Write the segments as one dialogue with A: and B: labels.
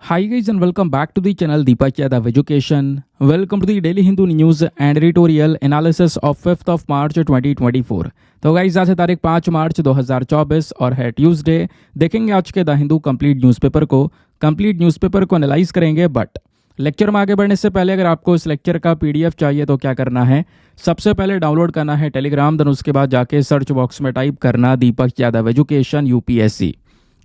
A: Hi guys and welcome back to the channel Deepak Yadav Education. Welcome to the Daily Hindu News and Editorial Analysis of 5th of March 2024. तो guys आज है तारीख 5 मार्च 2024 और है Tuesday. देखेंगे आज के द हिंदू कंप्लीट न्यूज़पेपर को एनालाइज करेंगे। बट लेक्चर में आगे बढ़ने से पहले अगर आपको इस लेक्चर का पीडीएफ चाहिए तो क्या करना है, सबसे पहले डाउनलोड करना है टेलीग्राम, देन उसके बाद जाके सर्च बॉक्स में टाइप करना Deepak Yadav education UPSC.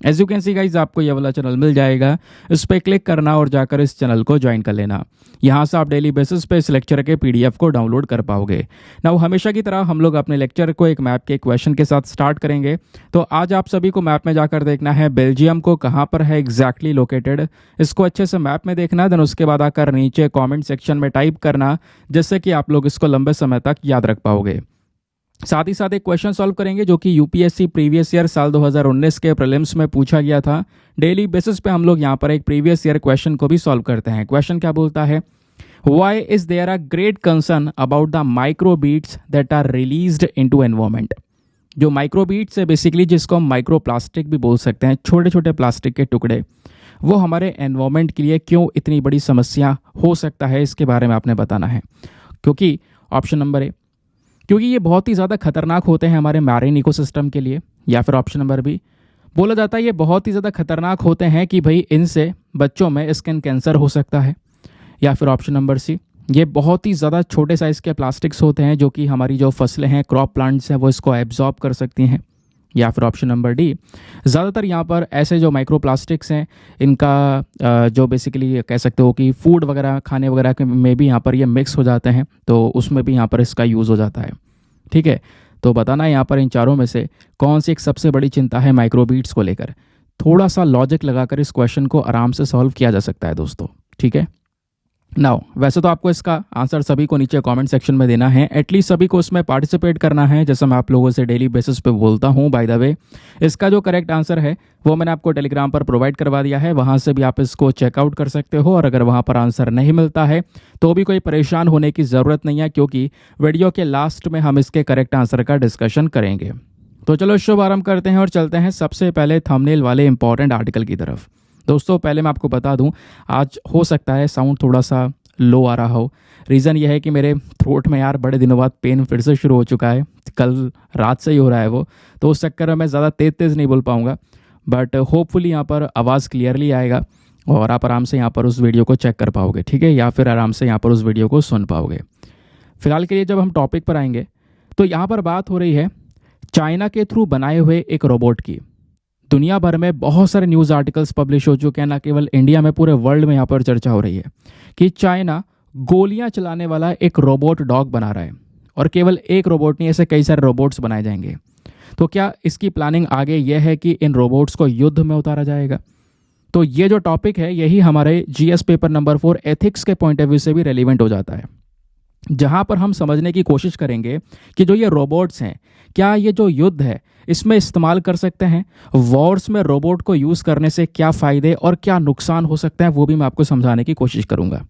A: As you can see guys आपको ये वाला चैनल मिल जाएगा, इस पर क्लिक करना और जाकर इस चैनल को ज्वाइन कर लेना। यहाँ से आप डेली बेसिस पे इस लेक्चर के पीडीएफ को डाउनलोड कर पाओगे। नाउ हमेशा की तरह हम लोग अपने लेक्चर को एक मैप के क्वेश्चन के साथ स्टार्ट करेंगे। तो आज आप सभी को मैप में जाकर देखना है बेल्जियम को कहाँ पर है एग्जैक्टली लोकेटेड, इसको अच्छे से मैप में देखना। देन उसके बाद आकर नीचे कॉमेंट सेक्शन में टाइप करना, जिससे कि आप लोग इसको लंबे समय तक याद रख पाओगे। साथ ही साथ एक क्वेश्चन सॉल्व करेंगे जो कि यूपीएससी प्रीवियस ईयर साल 2019 के प्रीलिम्स में पूछा गया था। डेली बेसिस पे हम लोग यहाँ पर एक प्रीवियस ईयर क्वेश्चन को भी सॉल्व करते हैं। क्वेश्चन क्या बोलता है, why is there a great concern about the microbeads that are released into environment. जो माइक्रोबीट्स है बेसिकली, जिसको हम माइक्रो प्लास्टिक भी बोल सकते हैं, छोटे छोटे प्लास्टिक के टुकड़े, वो हमारे एनवायरनमेंट के लिए क्यों इतनी बड़ी समस्या हो सकता है, इसके बारे में आपने बताना है। क्योंकि ऑप्शन नंबर ए, क्योंकि ये बहुत ही ज़्यादा खतरनाक होते हैं हमारे मैरीन इकोसिस्टम के लिए। या फिर ऑप्शन नंबर बी, बोला जाता है ये बहुत ही ज़्यादा खतरनाक होते हैं कि भाई इनसे बच्चों में स्किन कैंसर हो सकता है। या फिर ऑप्शन नंबर सी, ये बहुत ही ज़्यादा छोटे साइज़ के प्लास्टिक्स होते हैं जो कि हमारी जो फसलें हैं, क्रॉप प्लांट्स हैं, वो इसको एब्जॉर्ब कर सकती हैं। या फिर ऑप्शन नंबर डी, ज़्यादातर यहाँ पर ऐसे जो माइक्रो प्लास्टिक्स हैं, इनका जो बेसिकली कह सकते हो कि फूड वगैरह, खाने वगैरह के में भी यहाँ पर ये मिक्स हो जाते हैं, तो उसमें भी यहाँ पर इसका यूज़ हो जाता है। ठीक है, तो बताना यहाँ पर इन चारों में से कौन सी एक सबसे बड़ी चिंता है माइक्रोबीट्स को लेकर। थोड़ा सा लॉजिक लगाकर इस क्वेश्चन को आराम से सॉल्व किया जा सकता है दोस्तों। ठीक है, नाउ वैसे तो आपको इसका आंसर सभी को नीचे कमेंट सेक्शन में देना है, एटलीस्ट सभी को उसमें पार्टिसिपेट करना है, जैसे मैं आप लोगों से डेली बेसिस पे बोलता हूँ। बाय द वे, इसका जो करेक्ट आंसर है वो मैंने आपको टेलीग्राम पर प्रोवाइड करवा दिया है, वहाँ से भी आप इसको चेकआउट कर सकते हो। और अगर वहाँ पर आंसर नहीं मिलता है तो भी कोई परेशान होने की ज़रूरत नहीं है, क्योंकि वीडियो के लास्ट में हम इसके करेक्ट आंसर का डिस्कशन करेंगे। तो चलो शुभारंभ करते हैं और चलते हैं सबसे पहले थंबनेल वाले इंपॉर्टेंट आर्टिकल की तरफ। दोस्तों पहले मैं आपको बता दूं, आज हो सकता है साउंड थोड़ा सा लो आ रहा हो। रीज़न यह है कि मेरे थ्रोट में यार बड़े दिनों बाद पेन फिर से शुरू हो चुका है, कल रात से ही हो रहा है वो, तो उस चक्कर में मैं ज़्यादा तेज़ नहीं बोल पाऊँगा। बट होपफुली यहाँ पर आवाज़ क्लियरली आएगा और आप आराम से यहाँ पर उस वीडियो को चेक कर पाओगे। ठीक है, या फिर आराम से यहाँ पर उस वीडियो को सुन पाओगे। फिलहाल के लिए जब हम टॉपिक पर आएंगे तो यहाँ पर बात हो रही है चाइना के थ्रू बनाए हुए एक रोबोट की। दुनिया भर में बहुत सारे न्यूज़ आर्टिकल्स पब्लिश हो चुके हैं, ना केवल इंडिया में, पूरे वर्ल्ड में यहाँ पर चर्चा हो रही है कि चाइना गोलियां चलाने वाला एक रोबोट डॉग बना रहा है। और केवल एक रोबोट नहीं, ऐसे कई सारे रोबोट्स बनाए जाएंगे। तो क्या इसकी प्लानिंग आगे यह है कि इन रोबोट्स को युद्ध में उतारा जाएगा? तो ये जो टॉपिक है यही हमारे जीएस पेपर नंबर 4 एथिक्स के पॉइंट ऑफ व्यू से भी रेलिवेंट हो जाता है, जहां पर हम समझने की कोशिश करेंगे कि जो ये रोबोट्स हैं, क्या ये जो युद्ध है इसमें इस्तेमाल कर सकते हैं। वॉर्स में रोबोट को यूज़ करने से क्या फ़ायदे और क्या नुकसान हो सकते हैं, वो भी मैं आपको समझाने की कोशिश करूंगा।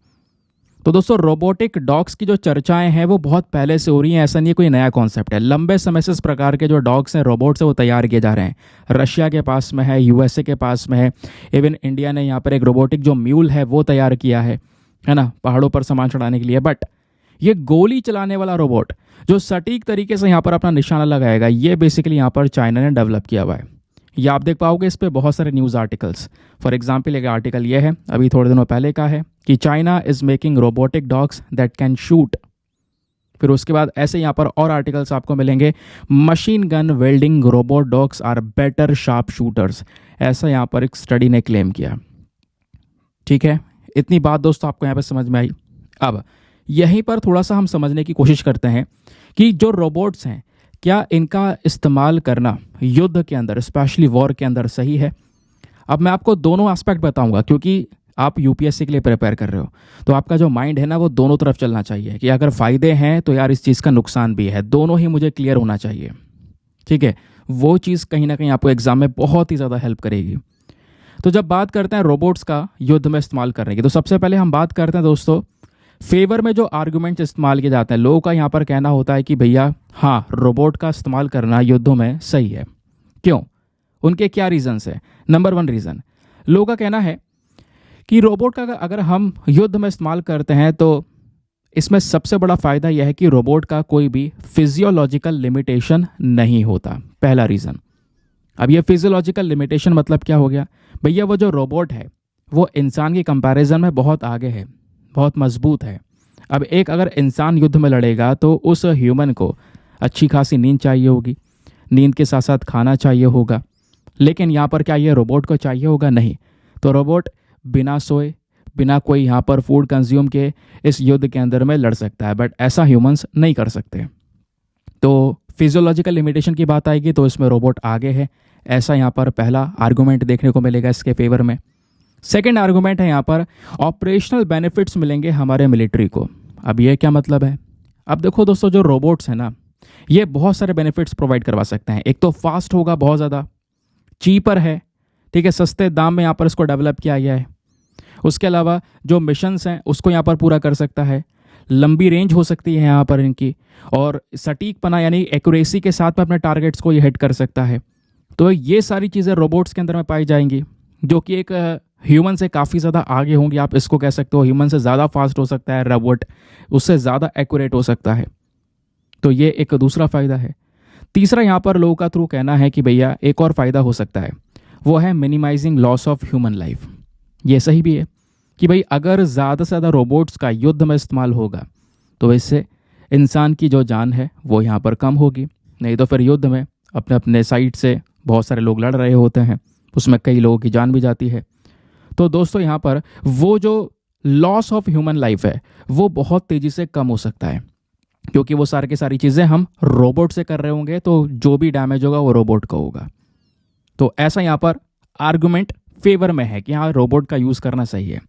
A: तो दोस्तों रोबोटिक डॉग्स की जो चर्चाएं हैं वो बहुत पहले से हो रही हैं, ऐसा नहीं कोई नया कॉन्सेप्ट है। लंबे समय से इस प्रकार के जो डॉग्स हैं, रोबोट्स हैं, वो तैयार किए जा रहे हैं। रशिया के पास में है, यूएसए के पास में है, इवन इंडिया ने यहाँ पर एक रोबोटिक जो म्यूल है वो तैयार किया है ना, पहाड़ों पर सामान चढ़ाने के लिए। बट ये गोली चलाने वाला रोबोट जो सटीक तरीके से यहाँ पर अपना निशाना लगाएगा, ये बेसिकली यहाँ पर चाइना ने डेवलप किया हुआ है। ये आप देख पाओगे इस पर बहुत सारे न्यूज़ आर्टिकल्स। फॉर एग्जाम्पल एक आर्टिकल ये है, अभी थोड़े दिनों पहले का है, कि China is making robotic dogs that can shoot. फिर उसके बाद ऐसे यहाँ पर और आर्टिकल्स आपको मिलेंगे, machine gun welding robot dogs are better sharp shooters, ऐसा यहाँ पर एक स्टडी ने क्लेम किया। ठीक है, इतनी बात दोस्तों आपको यहाँ पर समझ में आई। अब यहीं पर थोड़ा सा हम समझने की कोशिश करते हैं कि जो रोबोट्स हैं, क्या इनका इस्तेमाल करना युद्ध के अंदर, स्पेशली वॉर के अंदर, सही है। अब मैं आपको दोनों एस्पेक्ट बताऊंगा, क्योंकि आप यूपीएससी के लिए प्रिपेयर कर रहे हो, तो आपका जो माइंड है ना वो दोनों तरफ चलना चाहिए कि अगर फ़ायदे हैं तो यार इस चीज़ का नुकसान भी है, दोनों ही मुझे क्लियर होना चाहिए। ठीक है, वो चीज़ कहीं ना कहीं आपको एग्जाम में बहुत ही ज़्यादा हेल्प करेगी। तो जब बात करते हैं रोबोट्स का युद्ध में इस्तेमाल करने की, तो सबसे पहले हम बात करते हैं दोस्तों फेवर में जो आर्गूमेंट्स इस्तेमाल किए जाते हैं। लोगों का यहाँ पर कहना होता है कि भैया हाँ, रोबोट का इस्तेमाल करना युद्धों में सही है। क्यों? उनके क्या रीजंस है? नंबर 1 रीज़न, लोगों का कहना है कि रोबोट का अगर हम युद्ध में इस्तेमाल करते हैं तो इसमें सबसे बड़ा फ़ायदा यह है कि रोबोट का कोई भी फिजियोलॉजिकल लिमिटेशन नहीं होता, पहला रीज़न। अब ये फिजियोलॉजिकल लिमिटेशन मतलब क्या हो गया भैया, वो जो रोबोट है वो इंसान के कंपैरिजन में बहुत आगे है, बहुत मजबूत है। अब एक अगर इंसान युद्ध में लड़ेगा तो उस ह्यूमन को अच्छी खासी नींद चाहिए होगी, नींद के साथ साथ खाना चाहिए होगा, लेकिन यहाँ पर क्या ये रोबोट को चाहिए होगा? नहीं। तो रोबोट बिना सोए, बिना कोई यहाँ पर फूड कंज्यूम के इस युद्ध के अंदर में लड़ सकता है, बट ऐसा ह्यूमंस नहीं कर सकते। तो फिजियोलॉजिकल लिमिटेशन की बात आएगी तो इसमें रोबोट आगे है, ऐसा यहाँ पर पहला आर्गूमेंट देखने को मिलेगा इसके फेवर में। सेकेंड आर्गूमेंट है यहाँ पर ऑपरेशनल बेनिफिट्स मिलेंगे हमारे मिलिट्री को। अब ये क्या मतलब है? अब देखो दोस्तों, जो रोबोट्स हैं ना, ये बहुत सारे बेनिफिट्स प्रोवाइड करवा सकते हैं। एक तो फास्ट होगा, बहुत ज़्यादा चीपर है, ठीक है, सस्ते दाम में यहाँ पर इसको डेवलप किया गया है। उसके अलावा जो मिशंस हैं उसको यहाँ पर पूरा कर सकता है, लंबी रेंज हो सकती है यहाँ पर इनकी, और सटीकपना यानी एक्यूरेसी के साथ में अपने टारगेट्स को ये हिट कर सकता है। तो ये सारी चीज़ें रोबोट्स के अंदर में पाई जाएंगी, जो कि एक ह्यूमन से काफ़ी ज़्यादा आगे होंगी। आप इसको कह सकते हो ह्यूमन से ज़्यादा फास्ट हो सकता है रोबोट, उससे ज़्यादा एक्यूरेट हो सकता है। तो ये एक दूसरा फ़ायदा है। तीसरा यहाँ पर लोगों का थ्रू कहना है कि भैया एक और फ़ायदा हो सकता है, वो है minimising loss of human life. ये सही भी है कि भाई अगर ज़्यादा से ज़्यादा रोबोट्स का युद्ध में इस्तेमाल होगा तो इससे इंसान की जो जान है वो यहाँ पर कम होगी। नहीं तो फिर युद्ध में अपने अपने साइड से बहुत सारे लोग लड़ रहे होते हैं, उसमें कई लोगों की जान भी जाती है। तो दोस्तों यहाँ पर वो जो लॉस ऑफ ह्यूमन लाइफ है वो बहुत तेज़ी से कम हो सकता है, क्योंकि वो सारी की सारी चीज़ें हम रोबोट से कर रहे होंगे, तो जो भी डैमेज होगा वो रोबोट का होगा। तो ऐसा यहाँ पर आर्गुमेंट फेवर में है कि हाँ रोबोट का यूज़ करना सही है।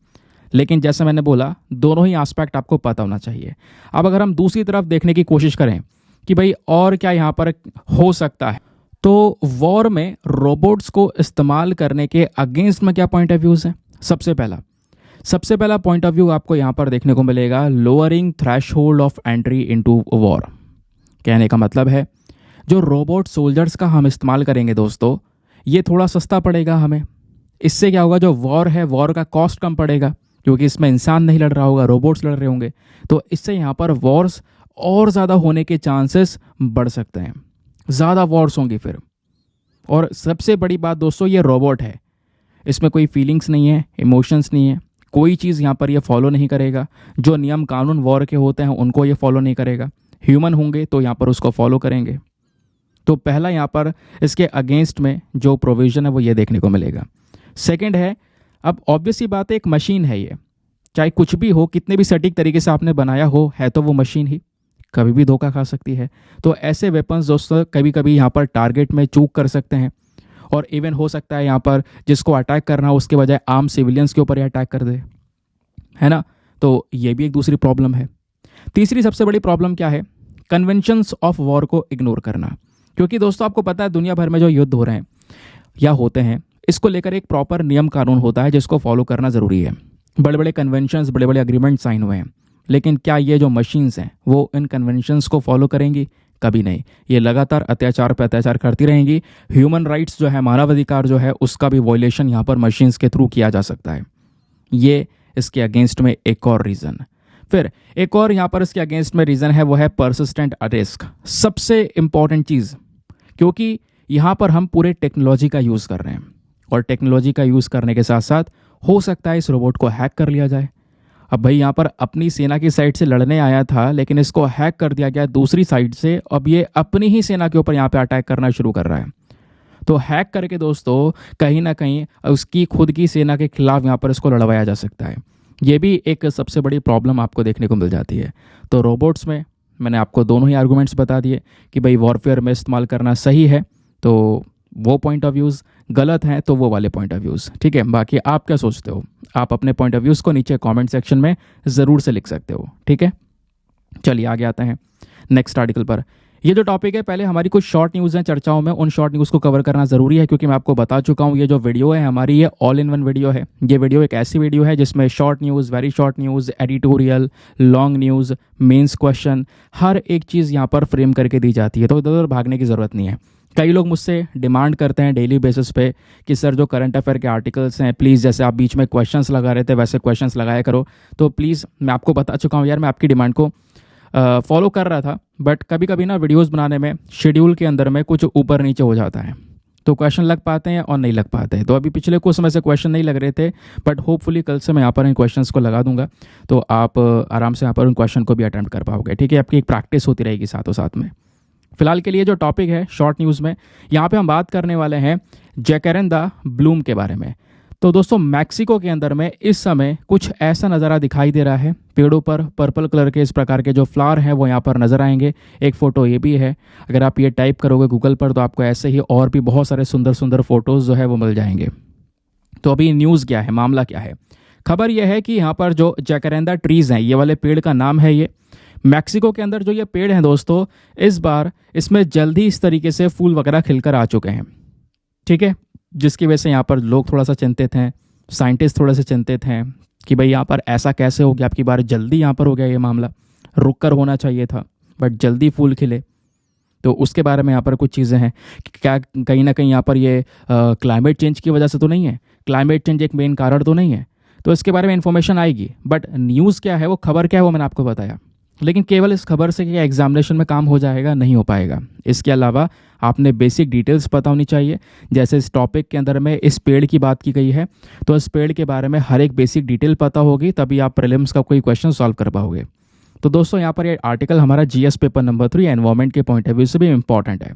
A: लेकिन जैसे मैंने बोला, दोनों ही एस्पेक्ट आपको पता होना चाहिए। अब अगर हम दूसरी तरफ देखने की कोशिश करें कि भाई और क्या यहाँ पर हो सकता है, तो वॉर में रोबोट्स को इस्तेमाल करने के अगेंस्ट में क्या पॉइंट ऑफ व्यूज़ हैं? सबसे पहला पॉइंट ऑफ व्यू आपको यहाँ पर देखने को मिलेगा lowering threshold of entry into war. कहने का मतलब है जो रोबोट सोल्जर्स का हम इस्तेमाल करेंगे दोस्तों, ये थोड़ा सस्ता पड़ेगा हमें। इससे क्या होगा, जो वॉर है वॉर का कॉस्ट कम पड़ेगा, क्योंकि इसमें इंसान नहीं लड़ रहा होगा, रोबोट्स लड़ रहे होंगे। तो इससे यहाँ पर वॉर्स और ज़्यादा होने के चांसेस बढ़ सकते हैं, ज़्यादा वॉर्स होंगी फिर। और सबसे बड़ी बात दोस्तों, ये रोबोट है, इसमें कोई फीलिंग्स नहीं है, इमोशंस नहीं है, कोई चीज़ यहाँ पर ये फॉलो नहीं करेगा। जो नियम कानून वॉर के होते हैं उनको ये फॉलो नहीं करेगा। ह्यूमन होंगे तो यहाँ पर उसको फॉलो करेंगे। तो पहला यहाँ पर इसके अगेंस्ट में जो प्रोविज़न है वो ये देखने को मिलेगा। सेकंड है, अब ऑब्वियस ही बात है, एक मशीन है ये, चाहे कुछ भी हो, कितने भी सटीक तरीके से आपने बनाया हो, है तो वो मशीन ही, कभी भी धोखा खा सकती है। तो ऐसे वेपन्स दोस्तों कभी कभी यहाँ पर टारगेट में चूक कर सकते हैं, और इवन हो सकता है यहाँ पर जिसको अटैक करना हो उसके बजाय आम सिविलियंस के ऊपर ही अटैक कर दे, है ना। तो ये भी एक दूसरी प्रॉब्लम है। तीसरी सबसे बड़ी प्रॉब्लम क्या है? कन्वेंशंस ऑफ वॉर को इग्नोर करना। क्योंकि दोस्तों आपको पता है दुनिया भर में जो युद्ध हो रहे हैं या होते हैं, इसको लेकर एक प्रॉपर नियम कानून होता है जिसको फॉलो करना ज़रूरी है। बड़े बड़े कन्वेंशंस, बड़े बड़े अग्रीमेंट साइन हुए हैं, लेकिन क्या ये जो मशीन्स हैं वो इन कन्वेंशंस को फॉलो करेंगी? कभी नहीं। ये लगातार अत्याचार पर अत्याचार करती रहेंगी। ह्यूमन राइट्स जो है, मानवाधिकार जो है, उसका भी वॉयलेशन यहाँ पर मशीन्स के थ्रू किया जा सकता है। ये इसके अगेंस्ट में एक और रीज़न। फिर एक और यहाँ पर इसके अगेंस्ट में रीज़न है, वो है परसिस्टेंट रिस्क। सबसे इंपॉर्टेंट चीज़, क्योंकि यहाँ पर हम पूरे टेक्नोलॉजी का यूज़ कर रहे हैं, और टेक्नोलॉजी का यूज़ करने के साथ साथ हो सकता है इस रोबोट को हैक कर लिया जाए। अब भाई यहाँ पर अपनी सेना की साइड से लड़ने आया था, लेकिन इसको हैक कर दिया गया दूसरी साइड से। अब ये अपनी ही सेना के ऊपर यहाँ पे अटैक करना शुरू कर रहा है। तो हैक करके दोस्तों कहीं ना कहीं उसकी खुद की सेना के खिलाफ यहाँ पर इसको लड़वाया जा सकता है। ये भी एक सबसे बड़ी प्रॉब्लम आपको देखने को मिल जाती है। तो रोबोट्स में मैंने आपको दोनों ही आर्गूमेंट्स बता दिए कि भाई वॉरफेयर में इस्तेमाल करना सही है तो वो पॉइंट ऑफ व्यूज़, गलत हैं तो वो वाले पॉइंट ऑफ व्यूज़। ठीक है, बाकी आप क्या सोचते हो? आप अपने पॉइंट ऑफ व्यूज़ को नीचे कमेंट सेक्शन में ज़रूर से लिख सकते हो। ठीक है, चलिए आगे आते हैं नेक्स्ट आर्टिकल पर। ये जो टॉपिक है, पहले हमारी कुछ शॉर्ट न्यूज़ हैं चर्चाओं में, उन शॉर्ट न्यूज़ को कवर करना ज़रूरी है, क्योंकि मैं आपको बता चुका हूँ ये जो वीडियो है हमारी, ये ऑल इन वन वीडियो है। ये वीडियो एक ऐसी वीडियो है जिसमें short news, very short news, editorial, long news, mains question, हर एक चीज़ यहाँ पर फ्रेम करके दी जाती है। तो इधर उधर भागने की ज़रूरत नहीं है। कई लोग मुझसे डिमांड करते हैं डेली बेसिस पे कि सर जो करंट अफेयर के आर्टिकल्स हैं प्लीज़, जैसे आप बीच में क्वेश्चंस लगा रहे थे वैसे क्वेश्चंस लगाया करो। तो प्लीज़, मैं आपको बता चुका हूँ यार, मैं आपकी डिमांड को फॉलो कर रहा था, बट कभी कभी ना वीडियोस बनाने में शेड्यूल के अंदर में कुछ ऊपर नीचे हो जाता है, तो क्वेश्चन लग पाते हैं और नहीं लग पाते हैं। तो अभी पिछले कुछ समय से क्वेश्चन नहीं लग रहे थे, बट होपफुली कल से मैं यहाँ पर इन क्वेश्चंस को लगा दूंगा, तो आप आराम से यहाँ पर उन क्वेश्चन को भी अटेम्प्ट कर पाओगे। ठीक है, आपकी एक प्रैक्टिस होती रहेगी साथों साथ में। फिलहाल के लिए जो टॉपिक है शॉर्ट न्यूज़ में, यहाँ पे हम बात करने वाले हैं जैकरेंदा ब्लूम के बारे में। तो दोस्तों, मैक्सिको के अंदर में इस समय कुछ ऐसा नज़ारा दिखाई दे रहा है, पेड़ों पर पर्पल कलर के इस प्रकार के जो फ्लावर हैं वो यहाँ पर नज़र आएंगे। एक फ़ोटो ये भी है, अगर आप ये टाइप करोगे गूगल पर तो आपको ऐसे ही और भी बहुत सारे सुंदर सुंदर फोटोज़ जो है वो मिल जाएंगे। तो अभी न्यूज़ क्या है, मामला क्या है? खबर यह है कि यहाँ पर जो जैकरेंदा ट्रीज़ हैं, ये वाले पेड़ का नाम है ये मैक्सिको के अंदर जो ये पेड़ हैं दोस्तों, इस बार इसमें जल्दी इस तरीके से फूल वगैरह खिलकर आ चुके हैं। ठीक है, जिसकी वजह से यहाँ पर लोग थोड़ा सा चिंतित हैं, साइंटिस्ट थोड़े से चिंतित हैं कि भाई यहाँ पर ऐसा कैसे हो गया, आपकी बार जल्दी यहाँ पर हो गया ये मामला, रुक कर होना चाहिए था बट जल्दी फूल खिले। तो उसके बारे में यहाँ पर कुछ चीज़ें हैं कि क्या कहीं ना कहीं यहाँ पर ये क्लाइमेट चेंज की वजह से तो नहीं है, क्लाइमेट चेंज एक मेन कारण तो नहीं है, तो इसके बारे में इन्फॉर्मेशन आएगी। बट न्यूज़ क्या है, वो खबर क्या है, वो मैंने आपको बताया। लेकिन केवल इस खबर से क्या एग्जामिनेशन में काम हो जाएगा, नहीं हो पाएगा। इसके अलावा आपने बेसिक डिटेल्स पता होनी चाहिए। जैसे इस टॉपिक के अंदर में इस पेड़ की बात की गई है, तो इस पेड़ के बारे में हर एक बेसिक डिटेल पता होगी, तभी आप प्रीलिम्स का कोई क्वेश्चन सॉल्व कर पाओगे। तो दोस्तों, यहाँ पर ये आर्टिकल हमारा जीएस पेपर नंबर 3 एनवायरमेंट के पॉइंट ऑफ व्यू से भी इंपॉर्टेंट है।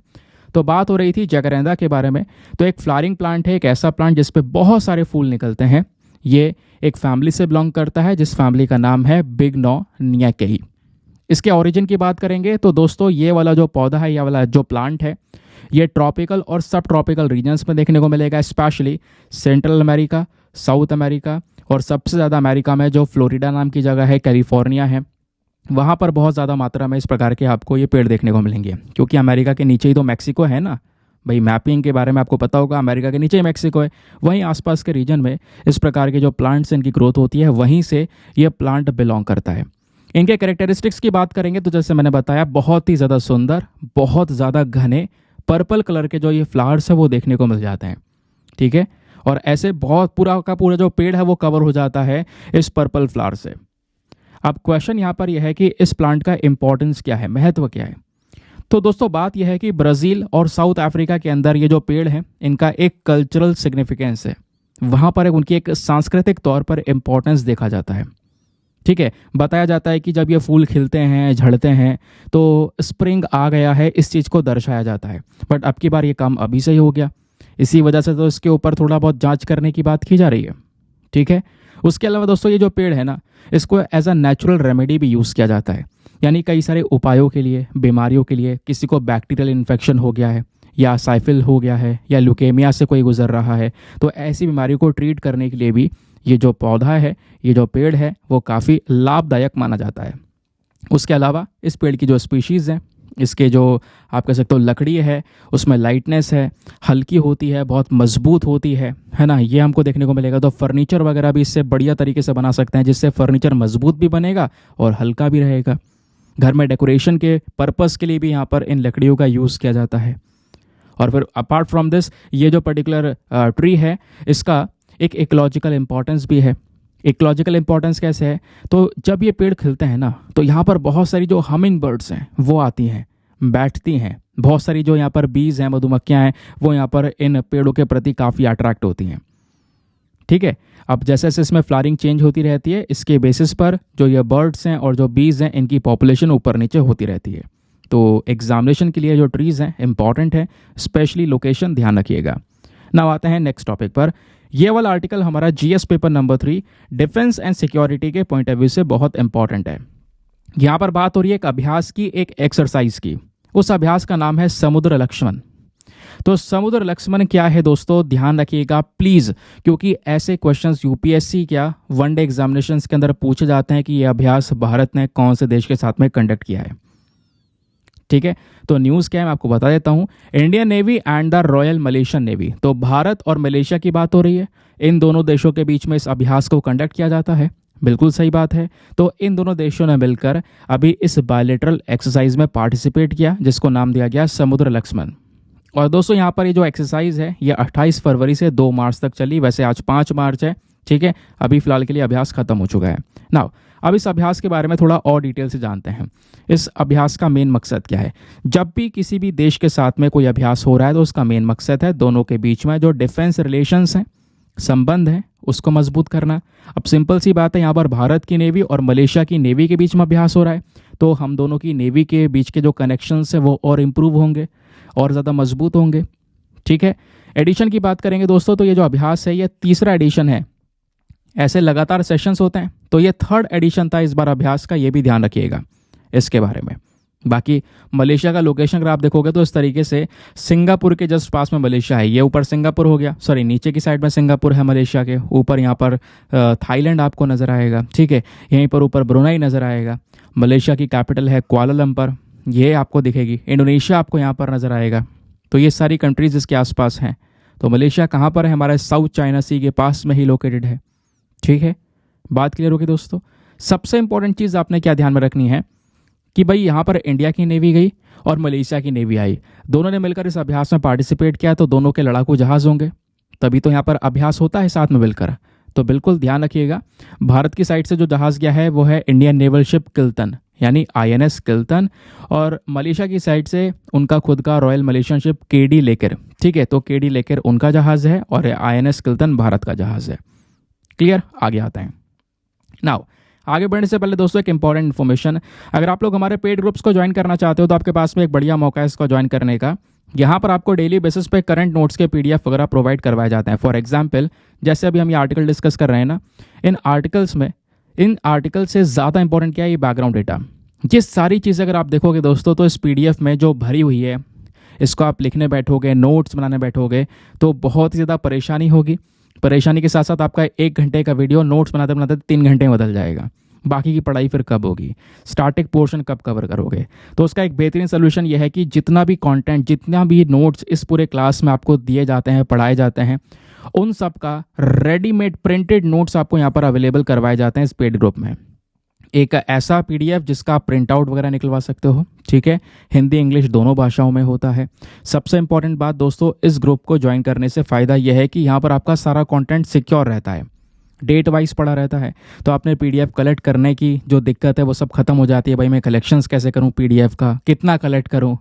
A: तो बात हो रही थी जैकरेंदा के बारे में। तो एक फ्लावरिंग प्लांट है, एक ऐसा प्लांट जिस पे बहुत सारे फूल निकलते हैं। ये एक फैमिली से बिलोंग करता है जिस फैमिली का नाम है बिगनोनियाकेई। इसके ओरिजिन की बात करेंगे तो दोस्तों, ये वाला जो पौधा है, ये वाला जो प्लांट है, ये ट्रॉपिकल और सब ट्रॉपिकल रीजन्स में देखने को मिलेगा, specially central America, south America और सबसे ज़्यादा अमेरिका में जो फ्लोरिडा नाम की जगह है, कैलिफोर्निया है, वहाँ पर बहुत ज़्यादा मात्रा में इस प्रकार के आपको ये पेड़ देखने को मिलेंगे। क्योंकि अमेरिका के नीचे ही तो मैक्सिको है ना भाई, मैपिंग के बारे में आपको पता होगा, अमेरिका के नीचे ही मैक्सिको है, वहीं आसपास के रीजन में इस प्रकार के जो प्लांट्स इनकी ग्रोथ होती है, वहीं से ये प्लांट बिलोंग करता है। इनके कैरेक्टरिस्टिक्स की बात करेंगे तो जैसे मैंने बताया, बहुत ही ज़्यादा सुंदर, बहुत ज़्यादा घने पर्पल कलर के जो ये फ्लावर्स है वो देखने को मिल जाते हैं। ठीक है, और ऐसे बहुत पूरा का पूरा जो पेड़ है वो कवर हो जाता है इस पर्पल फ्लावर से। अब क्वेश्चन यहाँ पर यह है कि इस प्लांट का इंपॉर्टेंस क्या है, महत्व क्या है? तो दोस्तों, बात यह है कि ब्राज़ील और साउथ अफ्रीका के अंदर ये जो पेड़ हैं, इनका एक कल्चरल सिग्निफिकेंस है। वहाँ पर उनकी एक सांस्कृतिक तौर पर इंपॉर्टेंस देखा जाता है। ठीक है, बताया जाता है कि जब ये फूल खिलते हैं, झड़ते हैं, तो स्प्रिंग आ गया है, इस चीज़ को दर्शाया जाता है। बट अब की बार ये काम अभी से ही हो गया, इसी वजह से तो इसके ऊपर थोड़ा बहुत जांच करने की बात की जा रही है। ठीक है, उसके अलावा दोस्तों, ये जो पेड़ है ना, इसको एज अ नेचुरल रेमेडी भी यूज़ किया जाता है। यानी कई सारे उपायों के लिए, बीमारियों के लिए, किसी को बैक्टीरियल इन्फेक्शन हो गया है या साइफिल हो गया है या ल्यूकेमिया से कोई गुजर रहा है, तो ऐसी बीमारी को ट्रीट करने के लिए भी ये जो पौधा है, ये जो पेड़ है, वो काफ़ी लाभदायक माना जाता है। उसके अलावा इस पेड़ की जो स्पीशीज़ हैं, इसके जो आप कह सकते हो लकड़ी है, उसमें लाइटनेस है, हल्की होती है, बहुत मजबूत होती है ना, ये हमको देखने को मिलेगा। तो फर्नीचर वगैरह भी इससे बढ़िया तरीके से बना सकते हैं, जिससे फर्नीचर मजबूत भी बनेगा और हल्का भी रहेगा। घर में डेकोरेशन के पर्पस के लिए भी यहाँ पर इन लकड़ियों का यूज़ किया जाता है। और फिर अपार्ट फ्रॉम दिस, ये जो पर्टिकुलर ट्री है, इसका एक इकोलॉजिकल इंपॉर्टेंस भी है। इकोलॉजिकल इंपॉर्टेंस कैसे है? तो जब ये पेड़ खिलते हैं ना, तो यहाँ पर बहुत सारी जो हमिंग बर्ड्स हैं वो आती हैं, बैठती हैं। बहुत सारी जो यहाँ पर बीज हैं, मधुमक्खियाँ हैं, वो यहाँ पर इन पेड़ों के प्रति काफ़ी अट्रैक्ट होती हैं। ठीक है, अब जैसे जैसे इसमें फ्लावरिंग चेंज होती रहती है, इसके बेसिस पर जो ये बर्ड्स हैं और जो बीज हैं, इनकी पॉपुलेशन ऊपर नीचे होती रहती है। तो एग्जामिनेशन के लिए जो ट्रीज़ हैं इंपॉर्टेंट है, स्पेशली लोकेशन ध्यान रखिएगा। नाउ आते हैं नेक्स्ट टॉपिक पर। ये वाला आर्टिकल हमारा GS paper number 3 defence and security के पॉइंट ऑफ व्यू से बहुत इंपॉर्टेंट है। यहाँ पर बात हो रही है एक अभ्यास की, एक एक्सरसाइज की। उस अभ्यास का नाम है समुद्र लक्ष्मण। तो समुद्र लक्ष्मण क्या है दोस्तों, ध्यान रखिएगा प्लीज़, क्योंकि ऐसे क्वेश्चंस यूपीएससी क्या वनडे एग्जामिनेशंस के अंदर पूछे जाते हैं कि यह अभ्यास भारत ने कौन से देश के साथ में कंडक्ट किया है। ठीक है, तो न्यूज़ क्या है मैं आपको बता देता हूँ। Indian navy and the royal Malaysian navy, तो भारत और मलेशिया की बात हो रही है। इन दोनों देशों के बीच में इस अभ्यास को कंडक्ट किया जाता है, बिल्कुल सही बात है। तो इन दोनों देशों ने मिलकर अभी इस बायलैटरल एक्सरसाइज में पार्टिसिपेट किया, जिसको नाम दिया गया समुद्र लक्ष्मण। और दोस्तों यहाँ पर ये जो एक्सरसाइज है ये 28 फरवरी से 2 मार्च तक चली। वैसे आज 5 मार्च है, ठीक है। अभी फिलहाल के लिए अभ्यास खत्म हो चुका है। नाउ अब इस अभ्यास के बारे में थोड़ा और डिटेल से जानते हैं। इस अभ्यास का मेन मकसद क्या है? जब भी किसी भी देश के साथ में कोई अभ्यास हो रहा है तो उसका मेन मकसद है दोनों के बीच में जो डिफेंस रिलेशंस हैं, संबंध है, उसको मजबूत करना। अब सिंपल सी बात है, यहाँ पर भारत की नेवी और मलेशिया की नेवी के बीच में अभ्यास हो रहा है, तो हम दोनों की नेवी के बीच के जो कनेक्शंस हैं वो और इम्प्रूव होंगे और ज़्यादा मजबूत होंगे, ठीक है। एडिशन की बात करेंगे दोस्तों, तो ये जो अभ्यास है ये तीसरा एडिशन है। ऐसे लगातार सेशंस होते हैं, तो ये 3rd एडिशन था इस बार अभ्यास का, ये भी ध्यान रखिएगा इसके बारे में। बाकी मलेशिया का लोकेशन अगर आप देखोगे तो इस तरीके से सिंगापुर के जस्ट पास में मलेशिया है। ये ऊपर सिंगापुर हो गया, सॉरी नीचे की साइड में सिंगापुर है मलेशिया के ऊपर। यहाँ पर थाईलैंड आपको नज़र आएगा, ठीक है। यहीं पर ऊपर ब्रुनाई नज़र आएगा। मलेशिया की कैपिटल है कुआलालंपुर, ये आपको दिखेगी। इंडोनेशिया आपको यहाँ पर नज़र आएगा। तो ये सारी कंट्रीज़ इसके आसपास हैं। तो मलेशिया कहाँ पर है? हमारे साउथ चाइना सी के पास में ही लोकेटेड है, ठीक है। बात क्लियर होगी दोस्तों। सबसे इंपॉर्टेंट चीज़ आपने क्या ध्यान में रखनी है कि भाई यहाँ पर इंडिया की नेवी गई और मलेशिया की नेवी आई, दोनों ने मिलकर इस अभ्यास में पार्टिसिपेट किया, तो दोनों के लड़ाकू जहाज़ होंगे, तभी तो यहाँ पर अभ्यास होता है साथ में मिलकर। तो बिल्कुल ध्यान रखिएगा। भारत की साइड से जो जहाज़ गया है वो है इंडियन नेवल शिप किल्टन, यानी INS किल्टन, और मलेशिया की साइड से उनका खुद का रॉयल मलेशियन शिप KD लेकर, ठीक है। तो KD लेकर उनका जहाज़ है और INS किल्टन भारत का जहाज़ है। क्लियर? आगे आते हैं। नाउ आगे बढ़ने से पहले दोस्तों एक इंपॉर्टेंट इन्फॉर्मेशन, अगर आप लोग हमारे पेड ग्रुप्स को ज्वाइन करना चाहते हो तो आपके पास में एक बढ़िया मौका है इसको ज्वाइन करने का। यहाँ पर आपको डेली बेसिस पे करंट नोट्स के PDF वगैरह प्रोवाइड करवाए जाते हैं। फॉर एग्जांपल जैसे अभी हम ये आर्टिकल डिस्कस कर रहे हैं ना, इन आर्टिकल से ज़्यादा इंपॉर्टेंट क्या है? ये बैकग्राउंड डेटा। ये सारी चीज़ें अगर आप देखोगे दोस्तों तो इस PDF में जो भरी हुई है, इसको आप लिखने बैठोगे, नोट्स बनाने बैठोगे तो बहुत ही ज़्यादा परेशानी होगी। परेशानी के साथ साथ आपका 1 घंटे का वीडियो नोट्स बनाते बनाते 3 घंटे में बदल जाएगा। बाकी की पढ़ाई फिर कब होगी? स्टार्टिंग पोर्शन कब कवर करोगे? तो उसका एक बेहतरीन सोल्यूशन यह है कि जितना भी कंटेंट, जितना भी नोट्स इस पूरे क्लास में आपको दिए जाते हैं, पढ़ाए जाते हैं, उन सब का रेडीमेड प्रिंटेड नोट्स आपको यहाँ पर अवेलेबल करवाए जाते हैं इस पेड ग्रुप में। एक ऐसा PDF जिसका आप प्रिंट आउट वगैरह निकलवा सकते हो, ठीक है। हिंदी इंग्लिश दोनों भाषाओं में होता है। सबसे इंपॉर्टेंट बात दोस्तों, इस ग्रुप को ज्वाइन करने से फ़ायदा यह है कि यहाँ पर आपका सारा कंटेंट सिक्योर रहता है, डेट वाइज पड़ा रहता है। तो आपने PDF कलेक्ट करने की जो दिक्कत है वो सब खत्म हो जाती है। भाई मैं कलेक्शंस कैसे करूँ PDF का, कितना कलेक्ट करूँ,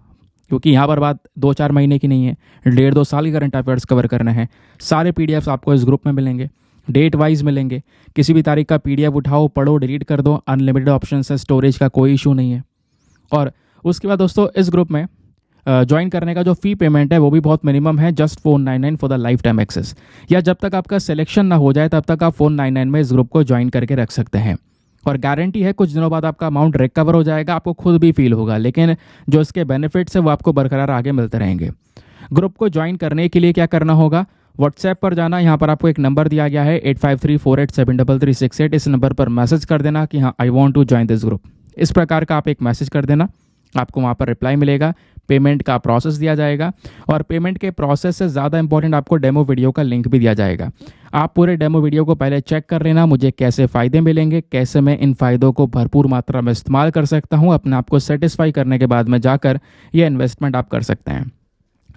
A: क्योंकि यहाँ पर बात 2-4 महीने की नहीं है, 1.5-2 साल के करंट अफेयर्स कवर करने हैं। सारे PDFs आपको इस ग्रुप में मिलेंगे, डेट वाइज मिलेंगे। किसी भी तारीख का PDF उठाओ, पढ़ो, डिलीट कर दो, अनलिमिटेड ऑप्शन है, स्टोरेज का कोई इशू नहीं है। और उसके बाद दोस्तों इस ग्रुप में ज्वाइन करने का जो फ़ी पेमेंट है वो भी बहुत मिनिमम है, just 499 for the lifetime access. या जब तक आपका सिलेक्शन ना हो जाए तब तक आप 499 में इस ग्रुप को ज्वाइन करके रख सकते हैं। और गारंटी है कुछ दिनों बाद आपका अमाउंट रिकवर हो जाएगा, आपको खुद भी फील होगा, लेकिन जो इसके बेनिफिट्स है वो आपको बरकरार आगे मिलते रहेंगे। ग्रुप को ज्वाइन करने के लिए क्या करना होगा? व्हाट्सएप पर जाना, यहाँ पर आपको एक नंबर दिया गया है 8534873368। इस नंबर पर मैसेज कर देना कि हाँ I want to join this group. इस प्रकार का आप एक मैसेज कर देना, आपको वहाँ पर रिप्लाई मिलेगा, पेमेंट का प्रोसेस दिया जाएगा। और पेमेंट के प्रोसेस से ज़्यादा इंपॉर्टेंट आपको डेमो वीडियो का लिंक भी दिया जाएगा। आप पूरे डेमो वीडियो को पहले चेक कर लेना, मुझे कैसे फ़ायदे मिलेंगे, कैसे मैं इन फ़ायदों को भरपूर मात्रा में इस्तेमाल कर सकता हूँ। अपने आप को सेटिस्फाई करने के बाद में जाकर ये इन्वेस्टमेंट आप कर सकते हैं।